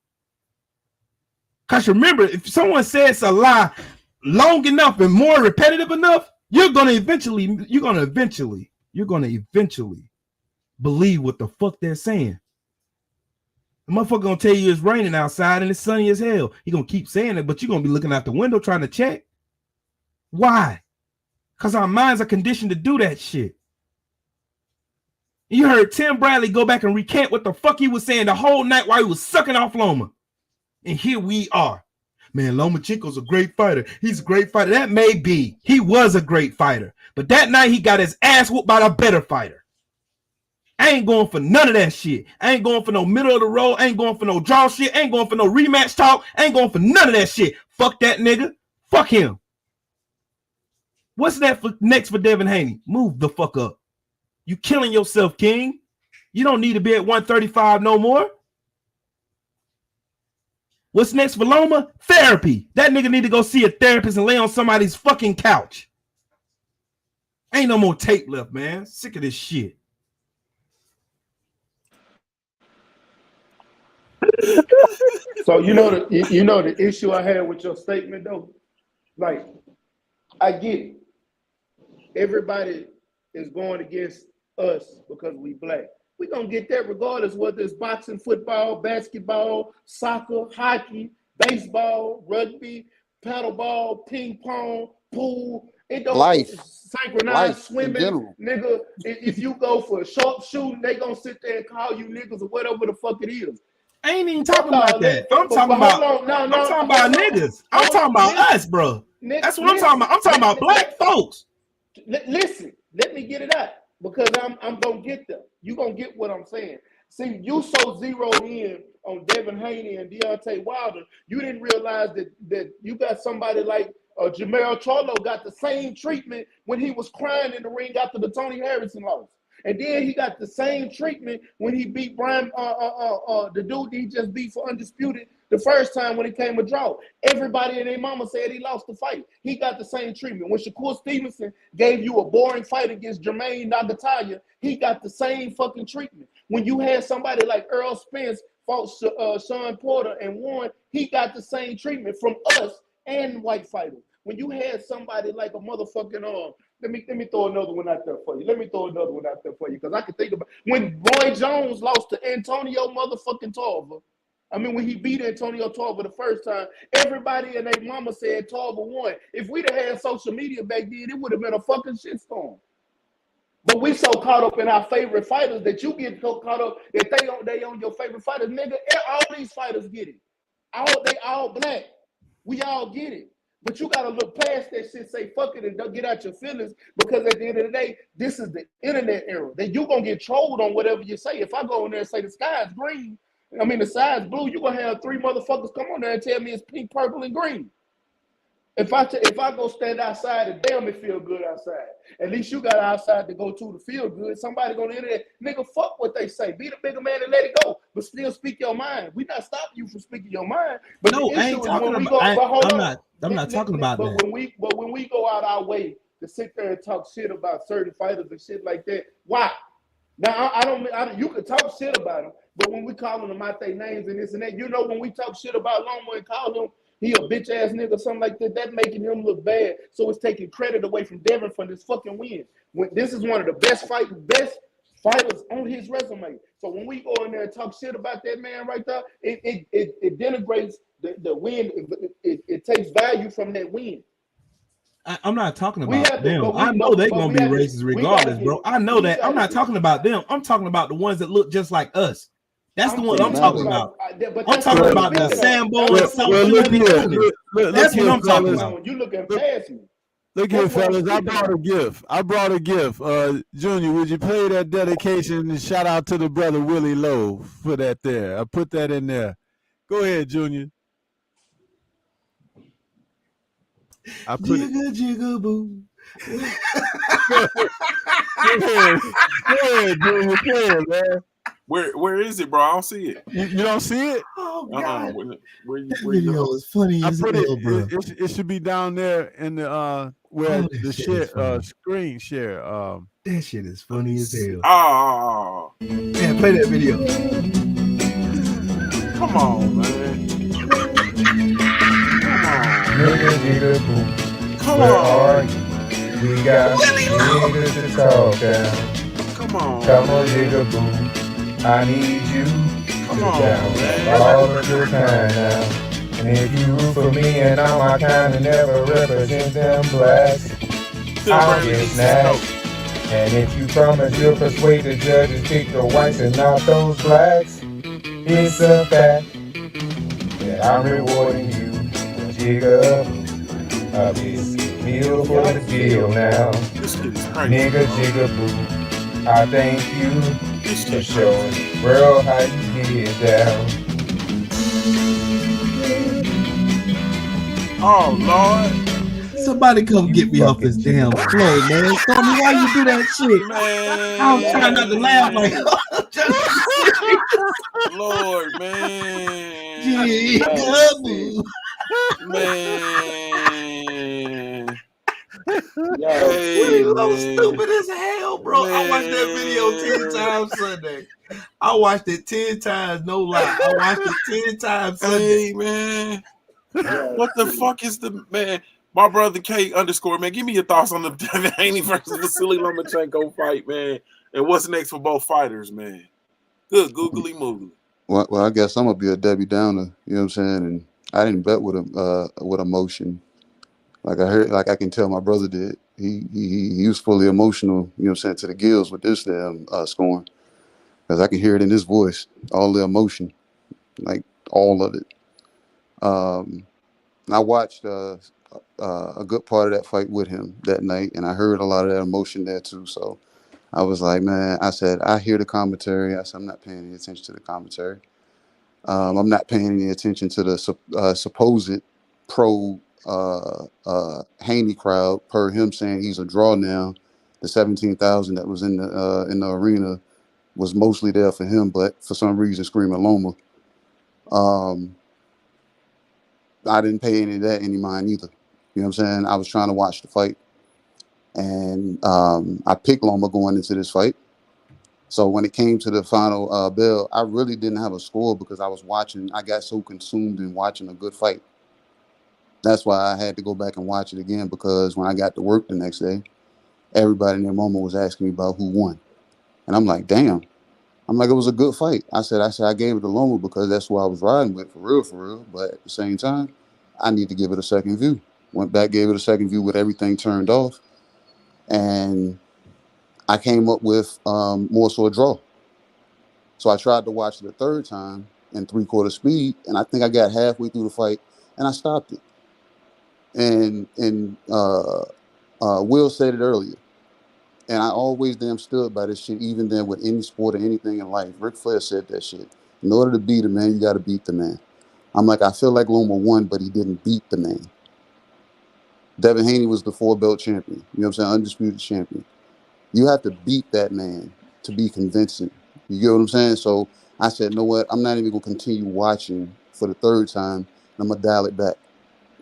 S11: Because remember, if someone says a lie long enough and more repetitive enough, you're gonna eventually believe what the fuck they're saying. The motherfucker gonna tell you it's raining outside and it's sunny as hell. He gonna keep saying it, but you're gonna be looking out the window trying to check. Why? Because our minds are conditioned to do that shit. You heard Tim Bradley go back and recant what the fuck he was saying the whole night while he was sucking off Loma. And here we are. Man, Lomachenko's a great fighter. He's a great fighter. That may be. He was a great fighter. But that night he got his ass whooped by a better fighter. I ain't going for none of that shit. I ain't going for no middle of the road. I ain't going for no draw shit. I ain't going for no rematch talk. I ain't going for none of that shit. Fuck that nigga. Fuck him. What's that for next for Devin Haney? Move the fuck up. You killing yourself, King. You don't need to be at 135 no more. What's next for Loma? Therapy. That nigga need to go see a therapist and lay on somebody's fucking couch. Ain't no more tape left, man. Sick of this shit.
S9: So you know the issue I had with your statement though. Like, I get it. Everybody is going against us because we black. We're gonna get that regardless whether it's boxing, football, basketball, soccer, hockey, baseball, rugby, paddleball, ping pong, pool. It don't
S10: Life.
S9: synchronized swimming, nigga. If you go for a sharpshooting, they gonna sit there and call you niggas or whatever the fuck it is.
S11: I ain't even talking about that. I'm talking about niggas. I'm talking about us, bro. That's what I'm talking about. I'm talking about black folks.
S9: Listen, let me get it out because I'm gonna get there. You gonna get what I'm saying. See, you so zeroed in on Devin Haney and Deontay Wilder, you didn't realize that you got somebody like Jamel Charlo got the same treatment when he was crying in the ring after the Tony Harrison loss. And then he got the same treatment when he beat Brian, the dude he just beat for Undisputed the first time when it came a draw. Everybody and their mama said he lost the fight. He got the same treatment. When Shakur Stevenson gave you a boring fight against Jermaine Nagatalia, he got the same fucking treatment. When you had somebody like Earl Spence fought Sean Porter and won, he got the same treatment from us and white fighters. When you had somebody like a motherfucking let me throw another one out there for you. Because I can think about when Roy Jones lost to Antonio motherfucking Tarver. I mean, when he beat Antonio Tarver the first time, everybody and their mama said Tarver won. If we'd have had social media back then, it would have been a fucking shitstorm. But we so caught up in our favorite fighters that you get so caught up that they on your favorite fighters. Nigga, all these fighters get it. They all black. We all get it. But you gotta look past that shit, say fuck it, and don't get out your feelings, because at the end of the day, this is the internet era. That you gonna get trolled on whatever you say. If I go in there and say the sky is green, the sky is blue, you gonna have 3 motherfuckers come on there and tell me it's pink, purple, and green. If I go stand outside and damn it feel good outside, at least you got outside to go to feel good. Somebody go to the internet, nigga, fuck what they say. Be the bigger man and let it go, but still speak your mind. We not stopping you from speaking your mind. But
S11: no,
S9: the
S11: I
S9: issue
S11: ain't
S9: is
S11: talking
S9: when we
S11: about.
S9: go,
S11: I'm not talking about that.
S9: But when we go out our way to sit there and talk shit about certain fighters and shit like that, why? Now I don't. You can talk shit about them, but when we calling them out their names and this and that, when we talk shit about Loma and call him he a bitch ass nigga or something like that, making him look bad. So it's taking credit away from Devin for this fucking win. When this is one of the best fighters on his resume. So when we go in there and talk shit about that man right there, it denigrates the win. It takes value from that win.
S11: I'm not talking
S9: We
S11: about
S9: have to,
S11: them.
S9: but
S11: I
S9: we,
S11: know they're
S9: but
S11: gonna
S9: we
S11: be
S9: have to,
S11: racist
S9: we gotta
S11: regardless,
S9: get,
S11: bro. I know
S9: we
S11: that. I'm
S9: gotta
S11: not
S9: get.
S11: talking about them. I'm talking about the ones that look just like us. That's the one
S9: still
S11: I'm talking
S9: talking
S11: about.
S9: but
S11: I'm
S9: that's
S11: talking
S9: what I'm
S11: about the
S9: speaking of.
S11: Sambo
S9: That's
S11: and
S9: what,
S11: South
S8: Well, look
S11: Philly
S8: here,
S11: Cooney.
S8: look
S11: That's what
S8: here,
S11: I'm talking
S8: fellas.
S11: about.
S9: you looking past me.
S8: Look here,
S9: That's what I'm
S8: fellas. I
S9: speaking
S8: brought a
S9: of.
S8: gift. I brought a gift. Junior, would you play that dedication and shout out to the brother Willie Lowe for that there? I put that in there. Go ahead, Junior. I put it.
S11: Jigga jigga boo.
S8: Go ahead, Junior. Play it, man.
S7: Where is it, bro? I don't see it.
S8: You don't see it?
S11: Oh God.
S7: Where
S11: That
S7: you
S11: video is funny
S8: I
S11: as
S8: put
S11: hell, bro.
S8: it should be down there in the where
S11: Oh,
S8: the
S11: that shit is
S8: share
S11: funny.
S8: screen share.
S11: That shit is funny as hell.
S7: Oh,
S11: Yeah, play that video.
S7: come on, man. Come on.
S13: We got niggas to talk down.
S7: Come on.
S13: Come on, nigga boo. I need you
S7: Come
S13: to
S7: on,
S13: down
S7: man.
S13: all of your kind now. And if you root for me and I'm my kind and never represent them blacks, I'll get snatched. And if you promise you'll persuade the judges, pick the whites and not those blacks, it's a fact that I'm rewarding you a jigger of this meal for the deal now. Nigga jigger boo, I thank you for showing world how you get down.
S7: Oh Lord.
S11: Somebody come get me off this damn floor, man. Stormy, why you do that shit?
S7: Man.
S11: I'm trying not to laugh like
S7: Lord, man.
S11: Jigga
S7: Man.
S11: Hey,
S7: man.
S11: stupid as hell, bro. Man. I watched that video 10 times Sunday. I watched it 10 times, no lie. I watched it 10 times Sunday.
S7: Hey, man. What the fuck is the man? My brother K _, man. Give me your thoughts on the Haney versus Vasily Lomachenko fight, man. And what's next for both fighters, man? Good googly moogly.
S10: Well, I guess I'm gonna be a Debbie Downer. You know what I'm saying? And I didn't bet with emotion. Like I heard, like I can tell my brother did. He was fully emotional. You know what I'm saying, to the gills with this damn scoring, because I can hear it in his voice, all the emotion, like all of it. I watched a good part of that fight with him that night, and I heard a lot of that emotion there too. So I was like, man, I said, I hear the commentary. I said, I'm not paying any attention to the commentary. I'm not paying any attention to the supposed pro Haney crowd, per him saying he's a draw now. The 17,000 that was in the arena was mostly there for him, but for some reason screaming Loma. I didn't pay any of that any mind either. You know what I'm saying? I was trying to watch the fight, and I picked Loma going into this fight. So when it came to the final bell, I really didn't have a score because I was watching. I got so consumed in watching a good fight. That's why I had to go back and watch it again, because when I got to work the next day, everybody in their moment was asking me about who won. And I'm like, damn. I'm like, it was a good fight. I said I gave it to Loma because that's who I was riding with, for real. But at the same time, I need to give it a second view. Went back, gave it a second view with everything turned off. And I came up with more so a draw. So I tried to watch it a third time in 3/4 speed, and I think I got halfway through the fight, and I stopped it. And Will said it earlier, and I always damn stood by this shit, even then with any sport or anything in life. Ric Flair said that shit. In order to beat a man, you got to beat the man. I'm like, I feel like Loma won, but he didn't beat the man. Devin Haney was the 4-belt champion. You know what I'm saying? Undisputed champion. You have to beat that man to be convincing. You get what I'm saying? So I said, you know what? I'm not even going to continue watching for the third time. And I'm going to dial it back,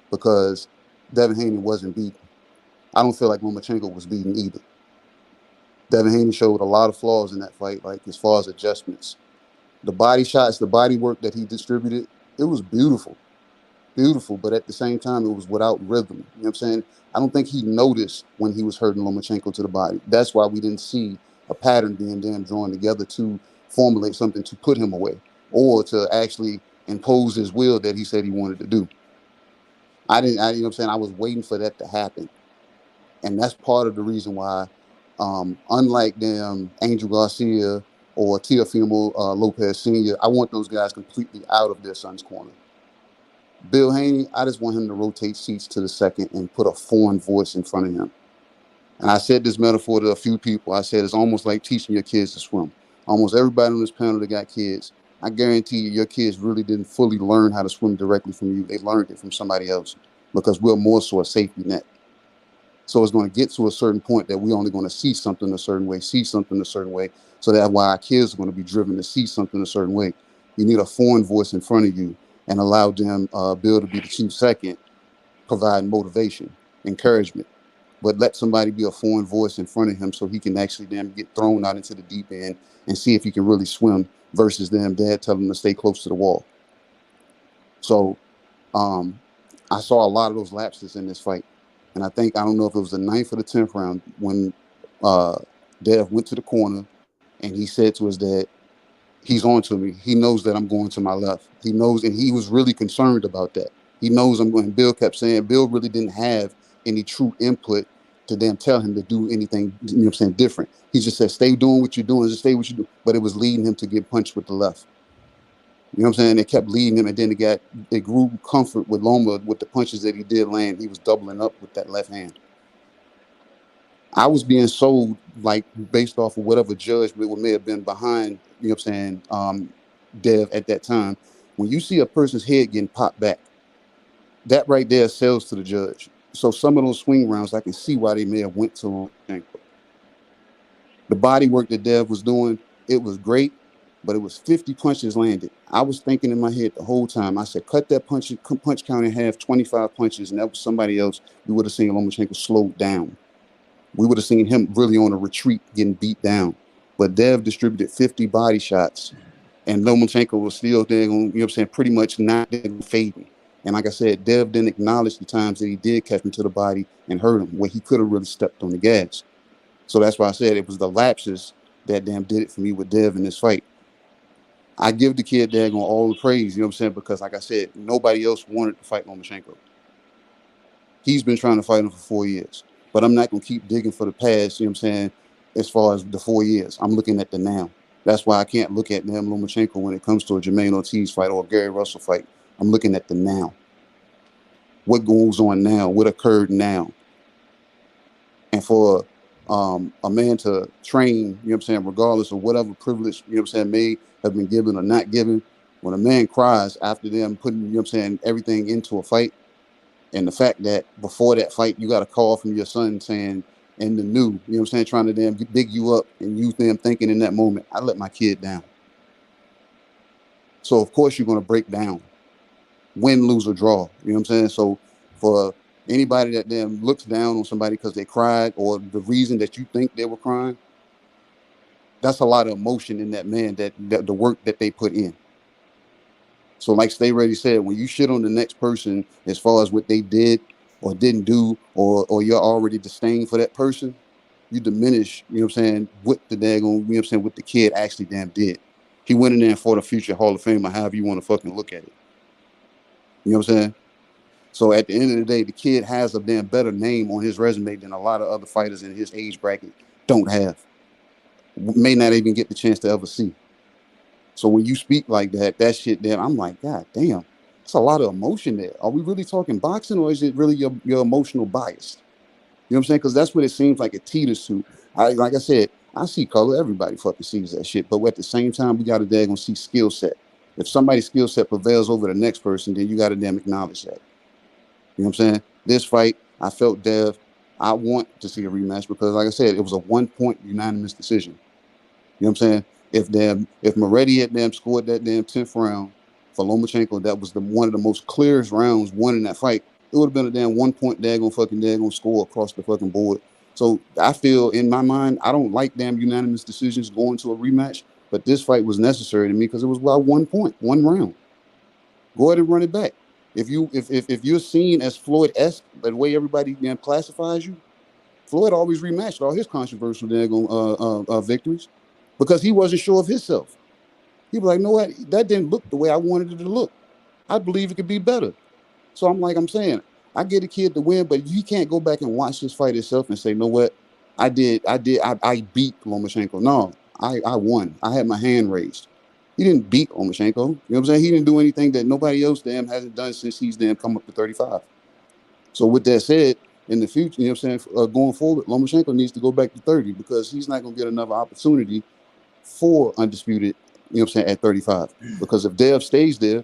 S10: because Devin Haney wasn't beaten. I don't feel like Lomachenko was beaten either. Devin Haney showed a lot of flaws in that fight, like as far as adjustments. The body shots, the body work that he distributed, it was beautiful. Beautiful, but at the same time, it was without rhythm. You know what I'm saying? I don't think he noticed when he was hurting Lomachenko to the body. That's why we didn't see a pattern being damn drawn together to formulate something to put him away, or to actually impose his will that he said he wanted to do. You know what I'm saying? I was waiting for that to happen. And that's part of the reason why, unlike them Angel Garcia or Teofimo Lopez Sr., I want those guys completely out of their son's corner. Bill Haney, I just want him to rotate seats to the second and put a foreign voice in front of him. And I said this metaphor to a few people. I said it's almost like teaching your kids to swim. Almost everybody on this panel that got kids, I guarantee you your kids really didn't fully learn how to swim directly from you. They learned it from somebody else because we're more so a safety net. So it's going to get to a certain point that we're only going to see something a certain way, So that's why our kids are going to be driven to see something a certain way. You need a foreign voice in front of you and allow them, Bill to be the chief second, provide motivation, encouragement. But let somebody be a foreign voice in front of him so he can actually then get thrown out into the deep end and see if he can really swim versus them dad telling him to stay close to the wall. So I saw a lot of those lapses in this fight. And I don't know if it was the 9th or the 10th round when Dev went to the corner and he said to his dad, he's on to me. He knows that I'm going to my left. He knows, and he was really concerned about that. He knows I'm going. Bill kept saying, Bill really didn't have any true input to them tell him to do anything, different. He just said, stay doing what you're doing, just stay what you do. But it was leading him to get punched with the left. You know what I'm saying? It kept leading him, and then it grew comfort with Loma with the punches that he did land. He was doubling up with that left hand. I was being sold, like, based off of whatever judgment may have been behind, Dev at that time. When you see a person's head getting popped back, that right there sells to the judge. So some of those swing rounds, I can see why they may have went to Lomachenko. The body work that Dev was doing, it was great, but it was 50 punches landed. I was thinking in my head the whole time. I said, cut that punch count in half, 25 punches, and that was somebody else. We would have seen Lomachenko slowed down. We would have seen him really on a retreat, getting beat down. But Dev distributed 50 body shots, and Lomachenko was still there, pretty much not fading. And like I said, Dev didn't acknowledge the times that he did catch him to the body and hurt him, where he could have really stepped on the gas. So that's why I said it was the lapses that did it for me with Dev in this fight. I give the kid daggone all the praise, because like I said, nobody else wanted to fight Lomachenko. He's been trying to fight him for 4 years. But I'm not going to keep digging for the past, as far as the 4 years. I'm looking at the now. That's why I can't look at them Lomachenko when it comes to a Jermaine Ortiz fight or a Gary Russell fight. I'm looking at the now. What goes on now? What occurred now? And for a man to train, regardless of whatever privilege, may have been given or not given, when a man cries after them putting, everything into a fight, and the fact that before that fight, you got a call from your son saying, in the new, trying to damn dig you up, and you them thinking in that moment, I let my kid down. So of course you're going to break down, win, lose, or draw. So for anybody that then looks down on somebody because they cried or the reason that you think they were crying, that's a lot of emotion in that man, that the work that they put in. So like Stay Ready said, when you shit on the next person as far as what they did or didn't do, or you're already disdain for that person, you diminish, what the daggone, what the kid actually damn did. He went in there for the future Hall of Fame, or however you want to fucking look at it. You know what I'm saying? So at the end of the day, the kid has a damn better name on his resume than a lot of other fighters in his age bracket don't have. May not even get the chance to ever see. So when you speak like that shit, then I'm like, God damn, it's a lot of emotion there. Are we really talking boxing, or is it really your emotional bias? You know what I'm saying? Because that's what it seems like it teeters to. Like I said, I see color. Everybody fucking sees that shit. But at the same time, we got to daggone see skill set. If somebody's skill set prevails over the next person, then you got to damn acknowledge that. You know what I'm saying? This fight, I felt Dev. I want to see a rematch because, like I said, it was a 1-point unanimous decision. You know what I'm saying? If Moretti had damn scored that damn 10th round for Lomachenko, that was one of the most clearest rounds won in that fight. It would have been a damn 1-point daggone score across the fucking board. So I feel in my mind, I don't like damn unanimous decisions going to a rematch, but this fight was necessary to me because it was about 1 point, 1 round. Go ahead and run it back. If you're seen as Floyd-esque, the way everybody damn classifies you, Floyd always rematched all his controversial daggone victories because he wasn't sure of himself. He was like, no, that didn't look the way I wanted it to look. I believe it could be better. So I'm saying, I get a kid to win, but he can't go back and watch this fight itself and say, "No, what I beat Lomachenko." No, I won. I had my hand raised. He didn't beat Lomachenko. You know what I'm saying? He didn't do anything that nobody else hasn't done since he's come up to 35. So with that said, in the future, you know what I'm saying, going forward, Lomachenko needs to go back to 30 because he's not going to get another opportunity for undisputed, you know what I'm saying, at 35. Because if Dev stays there,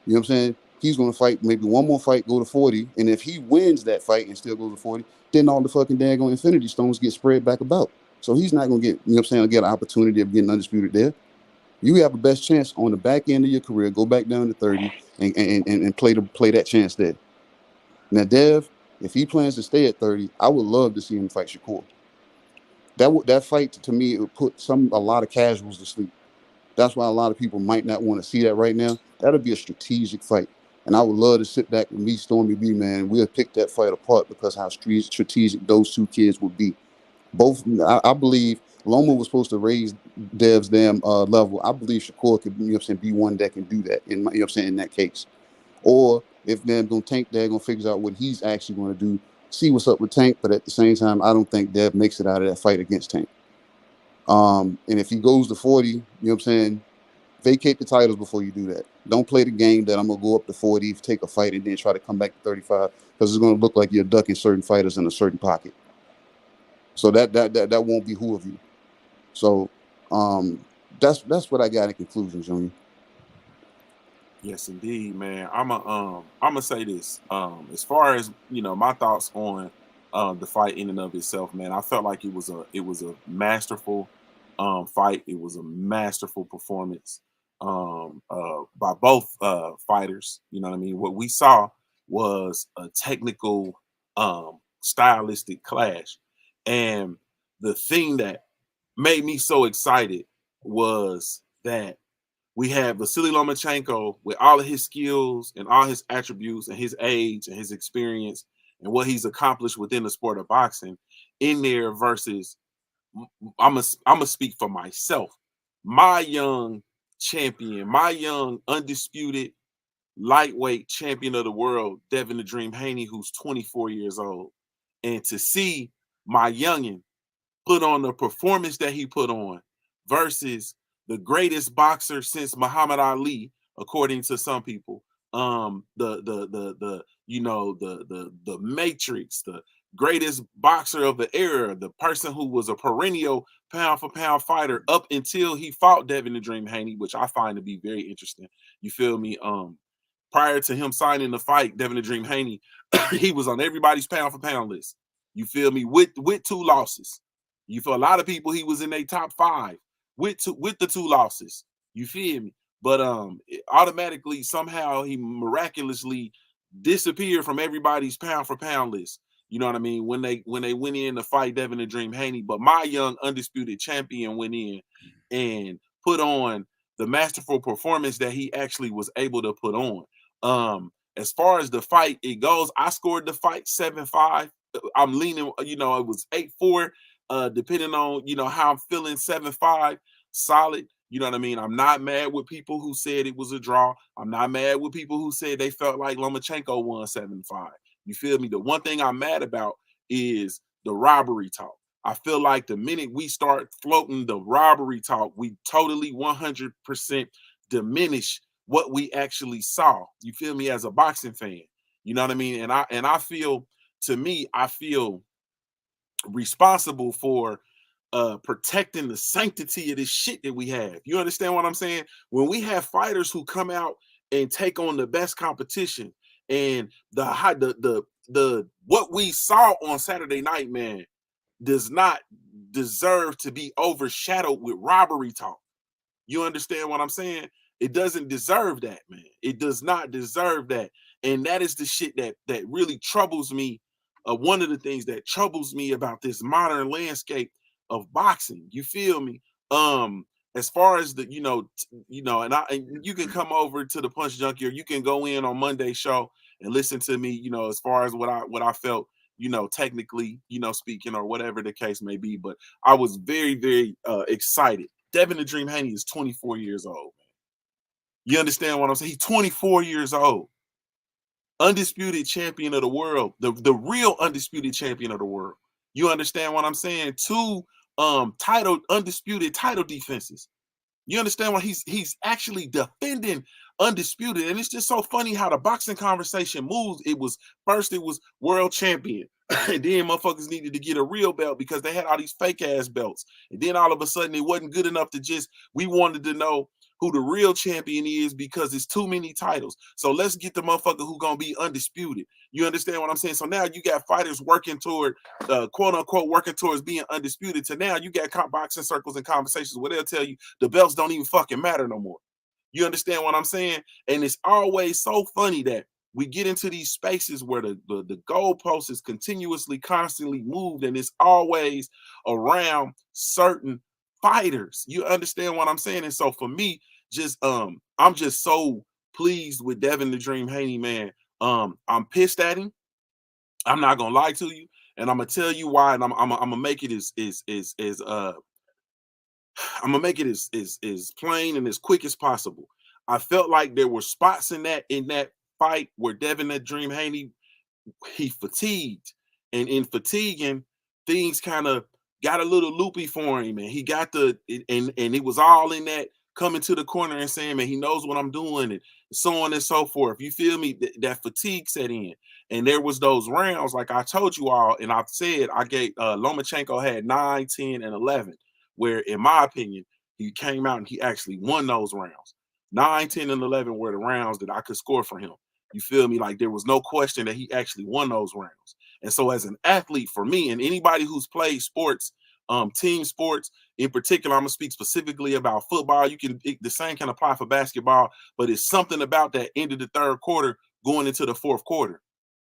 S10: you know what I'm saying, he's going to fight maybe one more fight, go to 40. And if he wins that fight and still goes to 40, then all the fucking daggone Infinity Stones get spread back about. So he's not going to get, you know what I'm saying, get an opportunity of getting undisputed there. You have the best chance on the back end of your career, go back down to 30 and play that chance there. Now, Dev, if he plans to stay at 30, I would love to see him fight Shakur. That fight, to me, it would put a lot of casuals to sleep. That's why a lot of people might not want to see that right now. That'll be a strategic fight. And I would love to sit back with me, Stormy B, man, and we'll pick that fight apart because how strategic those two kids would be. Both, I believe Loma was supposed to raise Dev's damn level. I believe Shakur could, you know what I'm saying, be one that can do that, you know what I'm saying, in that case. Or if they're going to Tank, they're going to figure out what he's actually going to do, see what's up with Tank. But at the same time, I don't think Dev makes it out of that fight against Tank. And if he goes to 40, you know what I'm saying, vacate the titles before you do that. Don't play the game that I'm going to go up to 40, take a fight, and then try to come back to 35 because it's going to look like you're ducking certain fighters in a certain pocket. So that won't behoove you. So that's what I got in conclusion, Junior.
S7: Yes, indeed, man. I'm gonna say this. As far as my thoughts on the fight in and of itself, man, I felt like it was a masterful fight. It was a masterful performance by both fighters. You know what I mean? What we saw was a technical, stylistic clash, and the thing that made me so excited was that we have Vasily Lomachenko with all of his skills and all his attributes and his age and his experience and what he's accomplished within the sport of boxing in there versus I'm gonna speak for myself. My young champion, my young undisputed lightweight champion of the world, Devin the Dream Haney, who's 24 years old. And to see my youngin put on the performance that he put on versus the greatest boxer since Muhammad Ali, according to some people, the Matrix, the greatest boxer of the era, the person who was a perennial pound for pound fighter up until he fought Devin the Dream Haney, which I find to be very interesting. You feel me? Prior to him signing the fight, Devin the Dream Haney, he was on everybody's pound for pound list. You feel me? With 2 losses. You feel a lot of people he was in their top 5 with the 2 losses. You feel me? But automatically somehow he miraculously disappeared from everybody's pound for pound list. You know what I mean? When they went in to fight Devin the Dream Haney, but my young undisputed champion went in and put on the masterful performance that he actually was able to put on. As far as the fight it goes, I scored the fight 7-5. I'm leaning, it was 8-4. Depending on how I'm feeling, 7-5, solid. You know what I mean? I'm not mad with people who said it was a draw. I'm not mad with people who said they felt like Lomachenko won 7-5. You feel me? The one thing I'm mad about is the robbery talk. I feel like the minute we start floating the robbery talk, we totally 100% diminish what we actually saw. You feel me? As a boxing fan, you know what I mean? And I feel, to me, I feel responsible for protecting the sanctity of this shit that we have. You understand what I'm saying? When we have fighters who come out and take on the best competition, and the what we saw on Saturday night, man, does not deserve to be overshadowed with robbery talk. You understand what I'm saying? It doesn't deserve that, man. It does not deserve that. And that is the shit that really troubles me. One of the things that troubles me about this modern landscape of boxing. You feel me? As far as the, and you can come over to the Punch Junkie, or you can go in on Monday's show and listen to me, as far as what I felt, technically, speaking, or whatever the case may be. But I was very, very excited. Devin the Dream Haney is 24 years old, man. You understand what I'm saying? He's 24 years old. undisputed champion of the world, the real undisputed champion of the world. You understand what I'm saying? 2 undisputed title defenses. You understand why he's actually defending undisputed. And it's just so funny how the boxing conversation moves. It was world champion. And then motherfuckers needed to get a real belt because they had all these fake ass belts. And then all of a sudden it wasn't good enough to we wanted to know who the real champion is because it's too many titles. So let's get the motherfucker who gonna be undisputed. You understand what I'm saying? So now you got fighters working toward quote unquote working towards being undisputed. To now you got boxing circles and conversations where they'll tell you the belts don't even fucking matter no more. You understand what I'm saying? And it's always so funny that we get into these spaces where the goalpost is continuously, constantly moved, and it's always around certain fighters. You understand what I'm saying? And so for me, I'm just so pleased with Devin the Dream Haney, man. I'm pissed at him. I'm not gonna lie to you, and I'm gonna tell you why. And I'm gonna make it I'm gonna make it as plain and as quick as possible. I felt like there were spots in that fight where Devin the Dream Haney, he fatigued, and in fatiguing, things kind of got a little loopy for him, and he got and it was all in that coming to the corner and saying, man, he knows what I'm doing, and so on and so forth. You feel me? That fatigue set in, and there was those rounds, like I told you all, and I've said I gave Lomachenko had 9, 10, and 11, where in my opinion he came out and he actually won those rounds. 9, 10, and 11 were the rounds that I could score for him. You feel me? Like there was no question that he actually won those rounds. And so as an athlete, for me, and anybody who's played sports, team sports in particular, I'm gonna speak specifically about football. The same can apply for basketball, but it's something about that end of the third quarter going into the fourth quarter.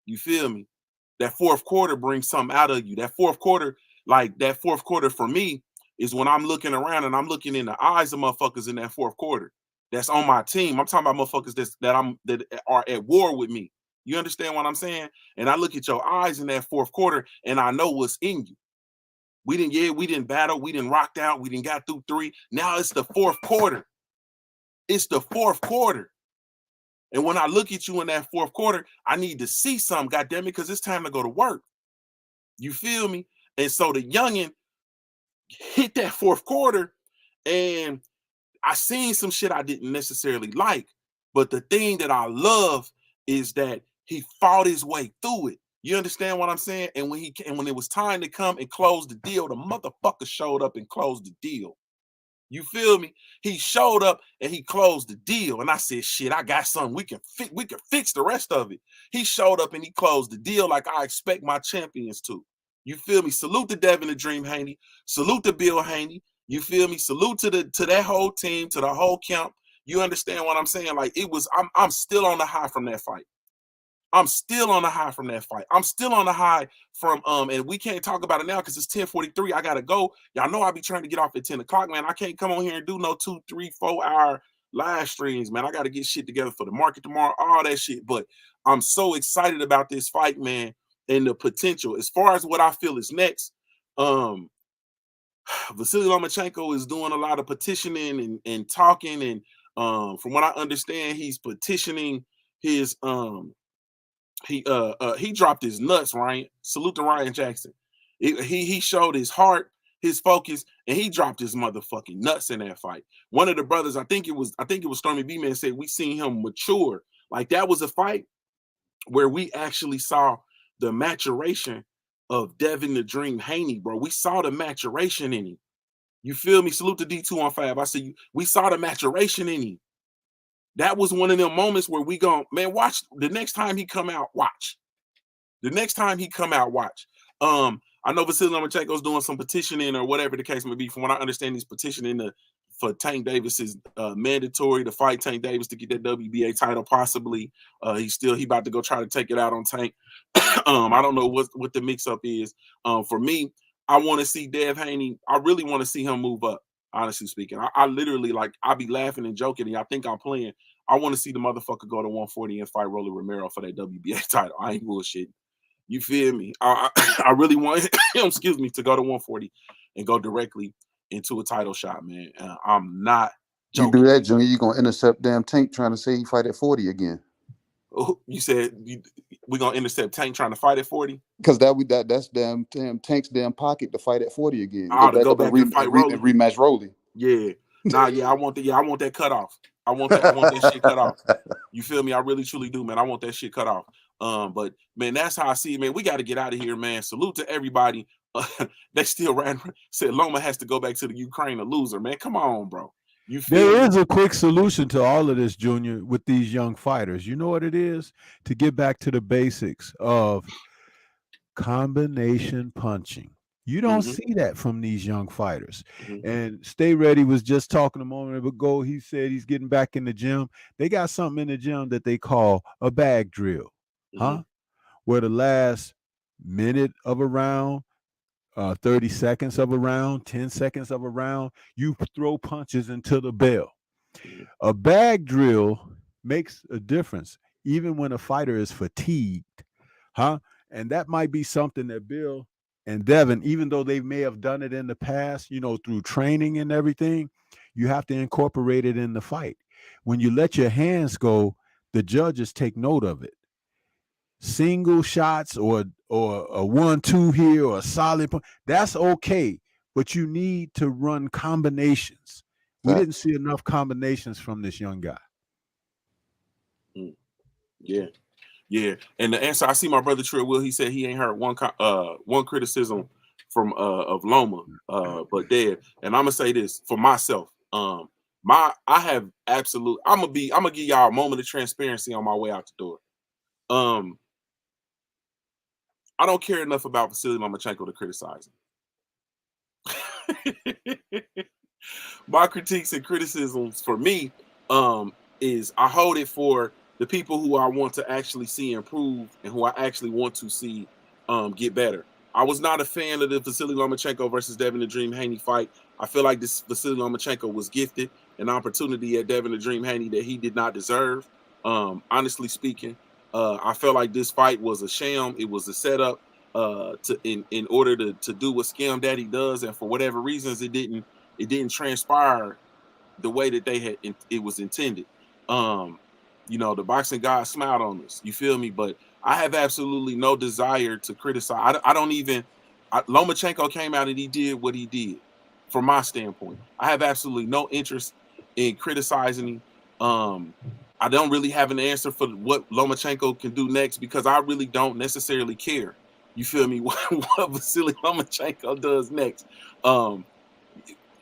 S7: You feel me? That fourth quarter brings something out of you. That fourth quarter for me is when I'm looking around and I'm looking in the eyes of motherfuckers in that fourth quarter that's on my team. I'm talking about motherfuckers that are at war with me. You understand what I'm saying? And I look at your eyes in that fourth quarter and I know what's in you. We didn't battle, we didn't rock out, we didn't got through 3. Now it's the fourth quarter. It's the fourth quarter. And when I look at you in that fourth quarter, I need to see something, goddamn it, because it's time to go to work. You feel me? And so the youngin hit that fourth quarter, and I seen some shit I didn't necessarily like, but the thing that I love is that he fought his way through it. You understand what I'm saying? And when it was time to come and close the deal, the motherfucker showed up and closed the deal. You feel me? He showed up and he closed the deal. And I said, shit, I got something. We can fix the rest of it. He showed up and he closed the deal like I expect my champions to. You feel me? Salute to Devin the Dream Haney. Salute to Bill Haney. You feel me? Salute to that whole team, to the whole camp. You understand what I'm saying? Like I'm still on the high from that fight. I'm still on the high from that fight. I'm still on the high from and we can't talk about it now because it's 10:43. I gotta go. Y'all know I be trying to get off at 10 o'clock, man. I can't come on here and do no 2, 3, 4 hour live streams, man. I gotta get shit together for the market tomorrow, all that shit. But I'm so excited about this fight, man, and the potential. As far as what I feel is next, Vasily Lomachenko is doing a lot of petitioning and talking, and from what I understand, he's petitioning his he dropped his nuts, Ryan. Salute to Ryan Jackson. He showed his heart, his focus, and he dropped his motherfucking nuts in that fight. One of the brothers, I think it was Stormy B Man, said we seen him mature. Like that was a fight where we actually saw the maturation of Devin the Dream Haney, bro. We saw the maturation in him. You feel me? Salute to D215. I see you. We saw the maturation in him. That was one of them moments where we go, man, watch the next time he come out, watch. The next time he come out, watch. I know Vasily Lomachenko's doing some petitioning or whatever the case may be. From what I understand, he's petitioning for Tank Davis's mandatory to fight Tank Davis to get that WBA title, possibly. He about to go try to take it out on Tank. I don't know what the mix-up is. For me, I want to see Dev Haney. I really want to see him move up. Honestly speaking, I literally, like, I be laughing and joking, and I think I'm playing. I want to see the motherfucker go to 140 and fight Rolly Romero for that WBA title. I ain't bullshitting. You feel me? I really want him, to go to 140 and go directly into a title shot, man. I'm not joking.
S10: You do that, Junior, you're going to intercept damn Tank trying to say he fight at 40 again.
S7: You said we're gonna intercept Tank trying to fight at 40?
S10: Because that's damn Tank's damn pocket to fight at 40 again.
S7: Oh,
S10: Go
S7: to
S10: back
S7: go
S10: up
S7: back and fight Rolly?
S10: and rematch Rolly.
S7: Yeah. Nah, yeah, I want that cut off. I want that shit cut off. You feel me? I really truly do, man. I want that shit cut off. But man, that's how I see it, man. We got to get out of here, man. Salute to everybody. They still said Loma has to go back to the Ukraine a loser, man. Come on, bro. You feel
S8: There
S7: me?
S8: is a quick solution to all of this, Junior, with these young fighters. You know what it is? To get back to the basics of combination punching. You don't see that from these young fighters. And Stay Ready was just talking a moment ago. He said he's getting back in the gym. They got something in the gym that they call a bag drill, where the last minute of a round, 30 seconds of a round, 10 seconds of a round, you throw punches into the bell. A bag drill makes a difference, even when a fighter is fatigued, and that might be something that Bill and Devin, even though they may have done it in the past, through training and everything, you have to incorporate it in the fight. When you let your hands go, the judges take note of it. Single shots or a 1-2 here or a solid punch, that's okay, but you need to run combinations. We didn't see enough combinations from this young guy.
S7: Yeah. And the answer, I see my brother Trill Will, he said he ain't heard one criticism from of Loma, but dead. And I'm gonna say this for myself. I have absolute. I'm gonna give y'all a moment of transparency on my way out the door. I don't care enough about Vasily Lomachenko to criticize him. My critiques and criticisms for me is I hold it for the people who I want to actually see improve and who I actually want to see get better. I was not a fan of the Vasily Lomachenko versus Devin the Dream Haney fight. I feel like this Vasily Lomachenko was gifted an opportunity at Devin the Dream Haney that he did not deserve. Honestly speaking, I felt like this fight was a sham. It was a setup in order to do what Scam Daddy does, and for whatever reasons, it didn't transpire the way that it was intended. The boxing god smiled on us. You feel me? But I have absolutely no desire to criticize. Lomachenko came out and he did what he did. From my standpoint, I have absolutely no interest in criticizing him. I don't really have an answer for what Lomachenko can do next because I really don't necessarily care. You feel me? What Vasily Lomachenko does next.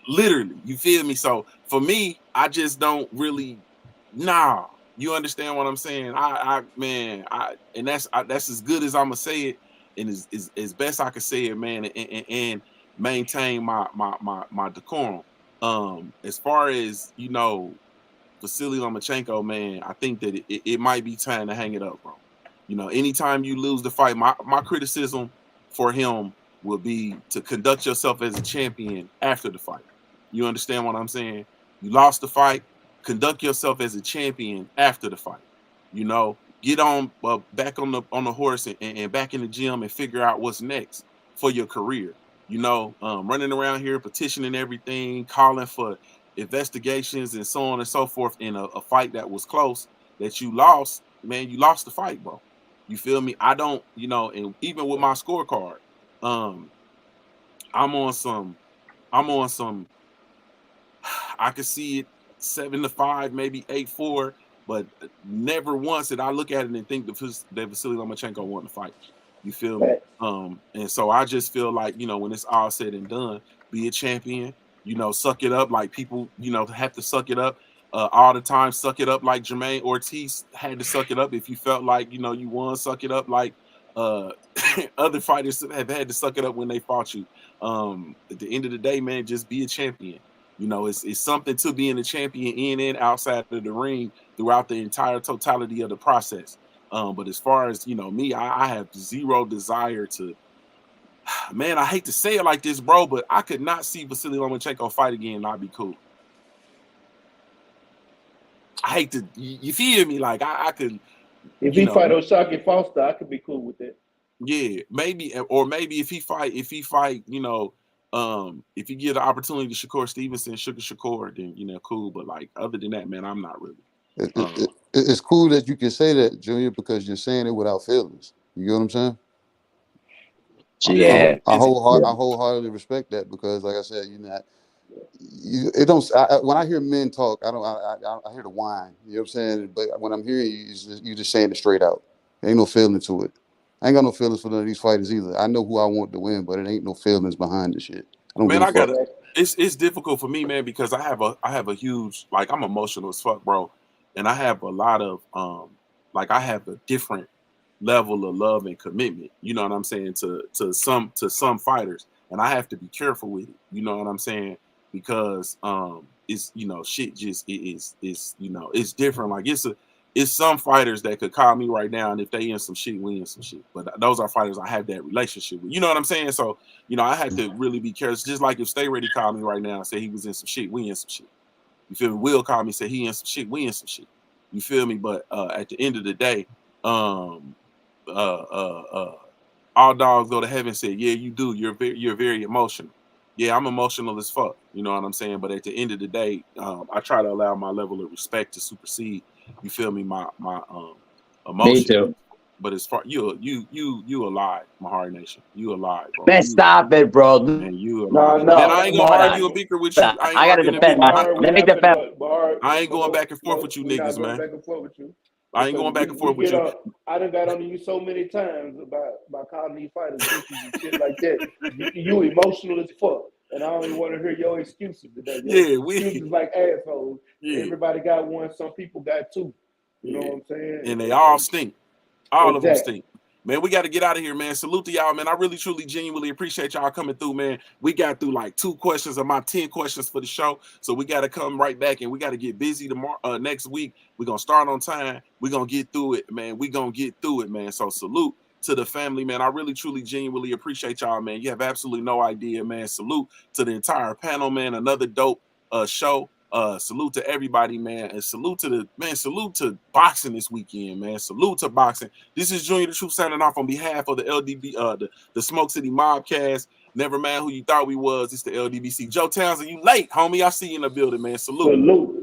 S7: Literally, you feel me? So for me, I just don't really. Nah, you understand what I'm saying? And that's as good as I'm gonna say it, and as best I can say it, man, and maintain my decorum. As far as Vasily Lomachenko, man, I think that it might be time to hang it up, bro. Anytime you lose the fight, my criticism for him will be to conduct yourself as a champion after the fight. You understand what I'm saying? You lost the fight, conduct yourself as a champion after the fight. Get on back on the horse and back in the gym and figure out what's next for your career. Running around here petitioning everything, calling for investigations and so on and so forth in a fight that was close that you lost, man. You lost the fight, bro. You feel me? I don't, and even with my scorecard, I'm on some. I could see it 7-5, maybe 8-4, but never once did I look at it and think that Vasily Lomachenko won the fight. You feel me? And so I just feel like, when it's all said and done, be a champion, suck it up like people, have to suck it up all the time. Suck it up like Jermaine Ortiz had to suck it up. If you felt like, you won, suck it up like other fighters have had to suck it up when they fought you. At the end of the day, man, just be a champion. It's something to being a champion in and outside of the ring throughout the entire totality of the process. But as far as, me, I have zero desire to, man, I hate to say it like this, bro, but I could not see Vasily Lomachenko fight again and not be cool. I hate to, you feel me? Like I could.
S9: If he fight O'Shaquie Foster, I could be cool with that.
S7: Yeah, maybe, or maybe if he fight, if you give the opportunity to Shakur Stevenson, Shakur, then cool. But like other than that, man, I'm not really.
S10: It's cool that you can say that, Junior, because you're saying it without feelings. You get what I'm saying?
S4: Yeah.
S10: I wholeheartedly respect that because, like I said, it don't. When I hear men talk, I hear the whine. You know what I'm saying? But when I'm hearing you, you just saying it straight out. There ain't no feeling to it. I ain't got no feelings for none of these fighters either. I know who I want to win, but it ain't no feelings behind the shit. I don't give a fuck.
S7: It's difficult for me, man, because I have a huge, like, I'm emotional as fuck, bro, and I have a lot of I have a different level of love and commitment. You know what I'm saying, to some fighters, and I have to be careful with it. You know what I'm saying, because it's shit just it's different. Like it's some fighters that could call me right now, and if they in some shit, we in some shit. But those are fighters I have that relationship with. You know what I'm saying? So, I had to really be careful. Just like if Stay Ready called me right now and said he was in some shit, we in some shit. You feel me? Will called me and said he in some shit, we in some shit. You feel me? But at the end of the day, all dogs go to heaven said, yeah, you do. You're very emotional. Yeah, I'm emotional as fuck. You know what I'm saying? But at the end of the day, I try to allow my level of respect to supersede. You feel me? My emotion.
S4: Me too.
S7: But as far you alive, Mahari Nation. You alive, bro.
S4: Man, stop it, bro.
S7: Man, you alive. Man, I ain't gonna argue and bicker with you.
S4: I gotta defend my. Let me defend.
S7: I ain't going back and forth with you niggas, man.
S9: Back and forth with you.
S7: I ain't going back and forth with you.
S9: I done got on you so many times about calling these fighters bitches and shit like that. You emotional as fuck, and I don't even want to hear your excuses today. Excuses like assholes. Yeah. Everybody got one. Some people got two. You know what I'm saying?
S7: And they all stink. All of them stink. Man, we got to get out of here, man. Salute to y'all, man. I really, truly, genuinely appreciate y'all coming through, man. We got through like 2 questions of my 10 questions for the show. So we got to come right back and we got to get busy tomorrow. Next week, we're going to start on time. We're going to get through it, man. We're going to get through it, man. So salute to the family, man. I really, truly, genuinely appreciate y'all, man. You have absolutely no idea, man. Salute to the entire panel, man. Another dope show. Salute to everybody, man, and salute to boxing this weekend, man. Salute to boxing. This is Junior the Truth signing off on behalf of the LDB, the Smoke City Mobcast. Never mind who you thought we was. It's the LDBC. Joe Townsend, you late, homie. I see you in the building, man. Salute.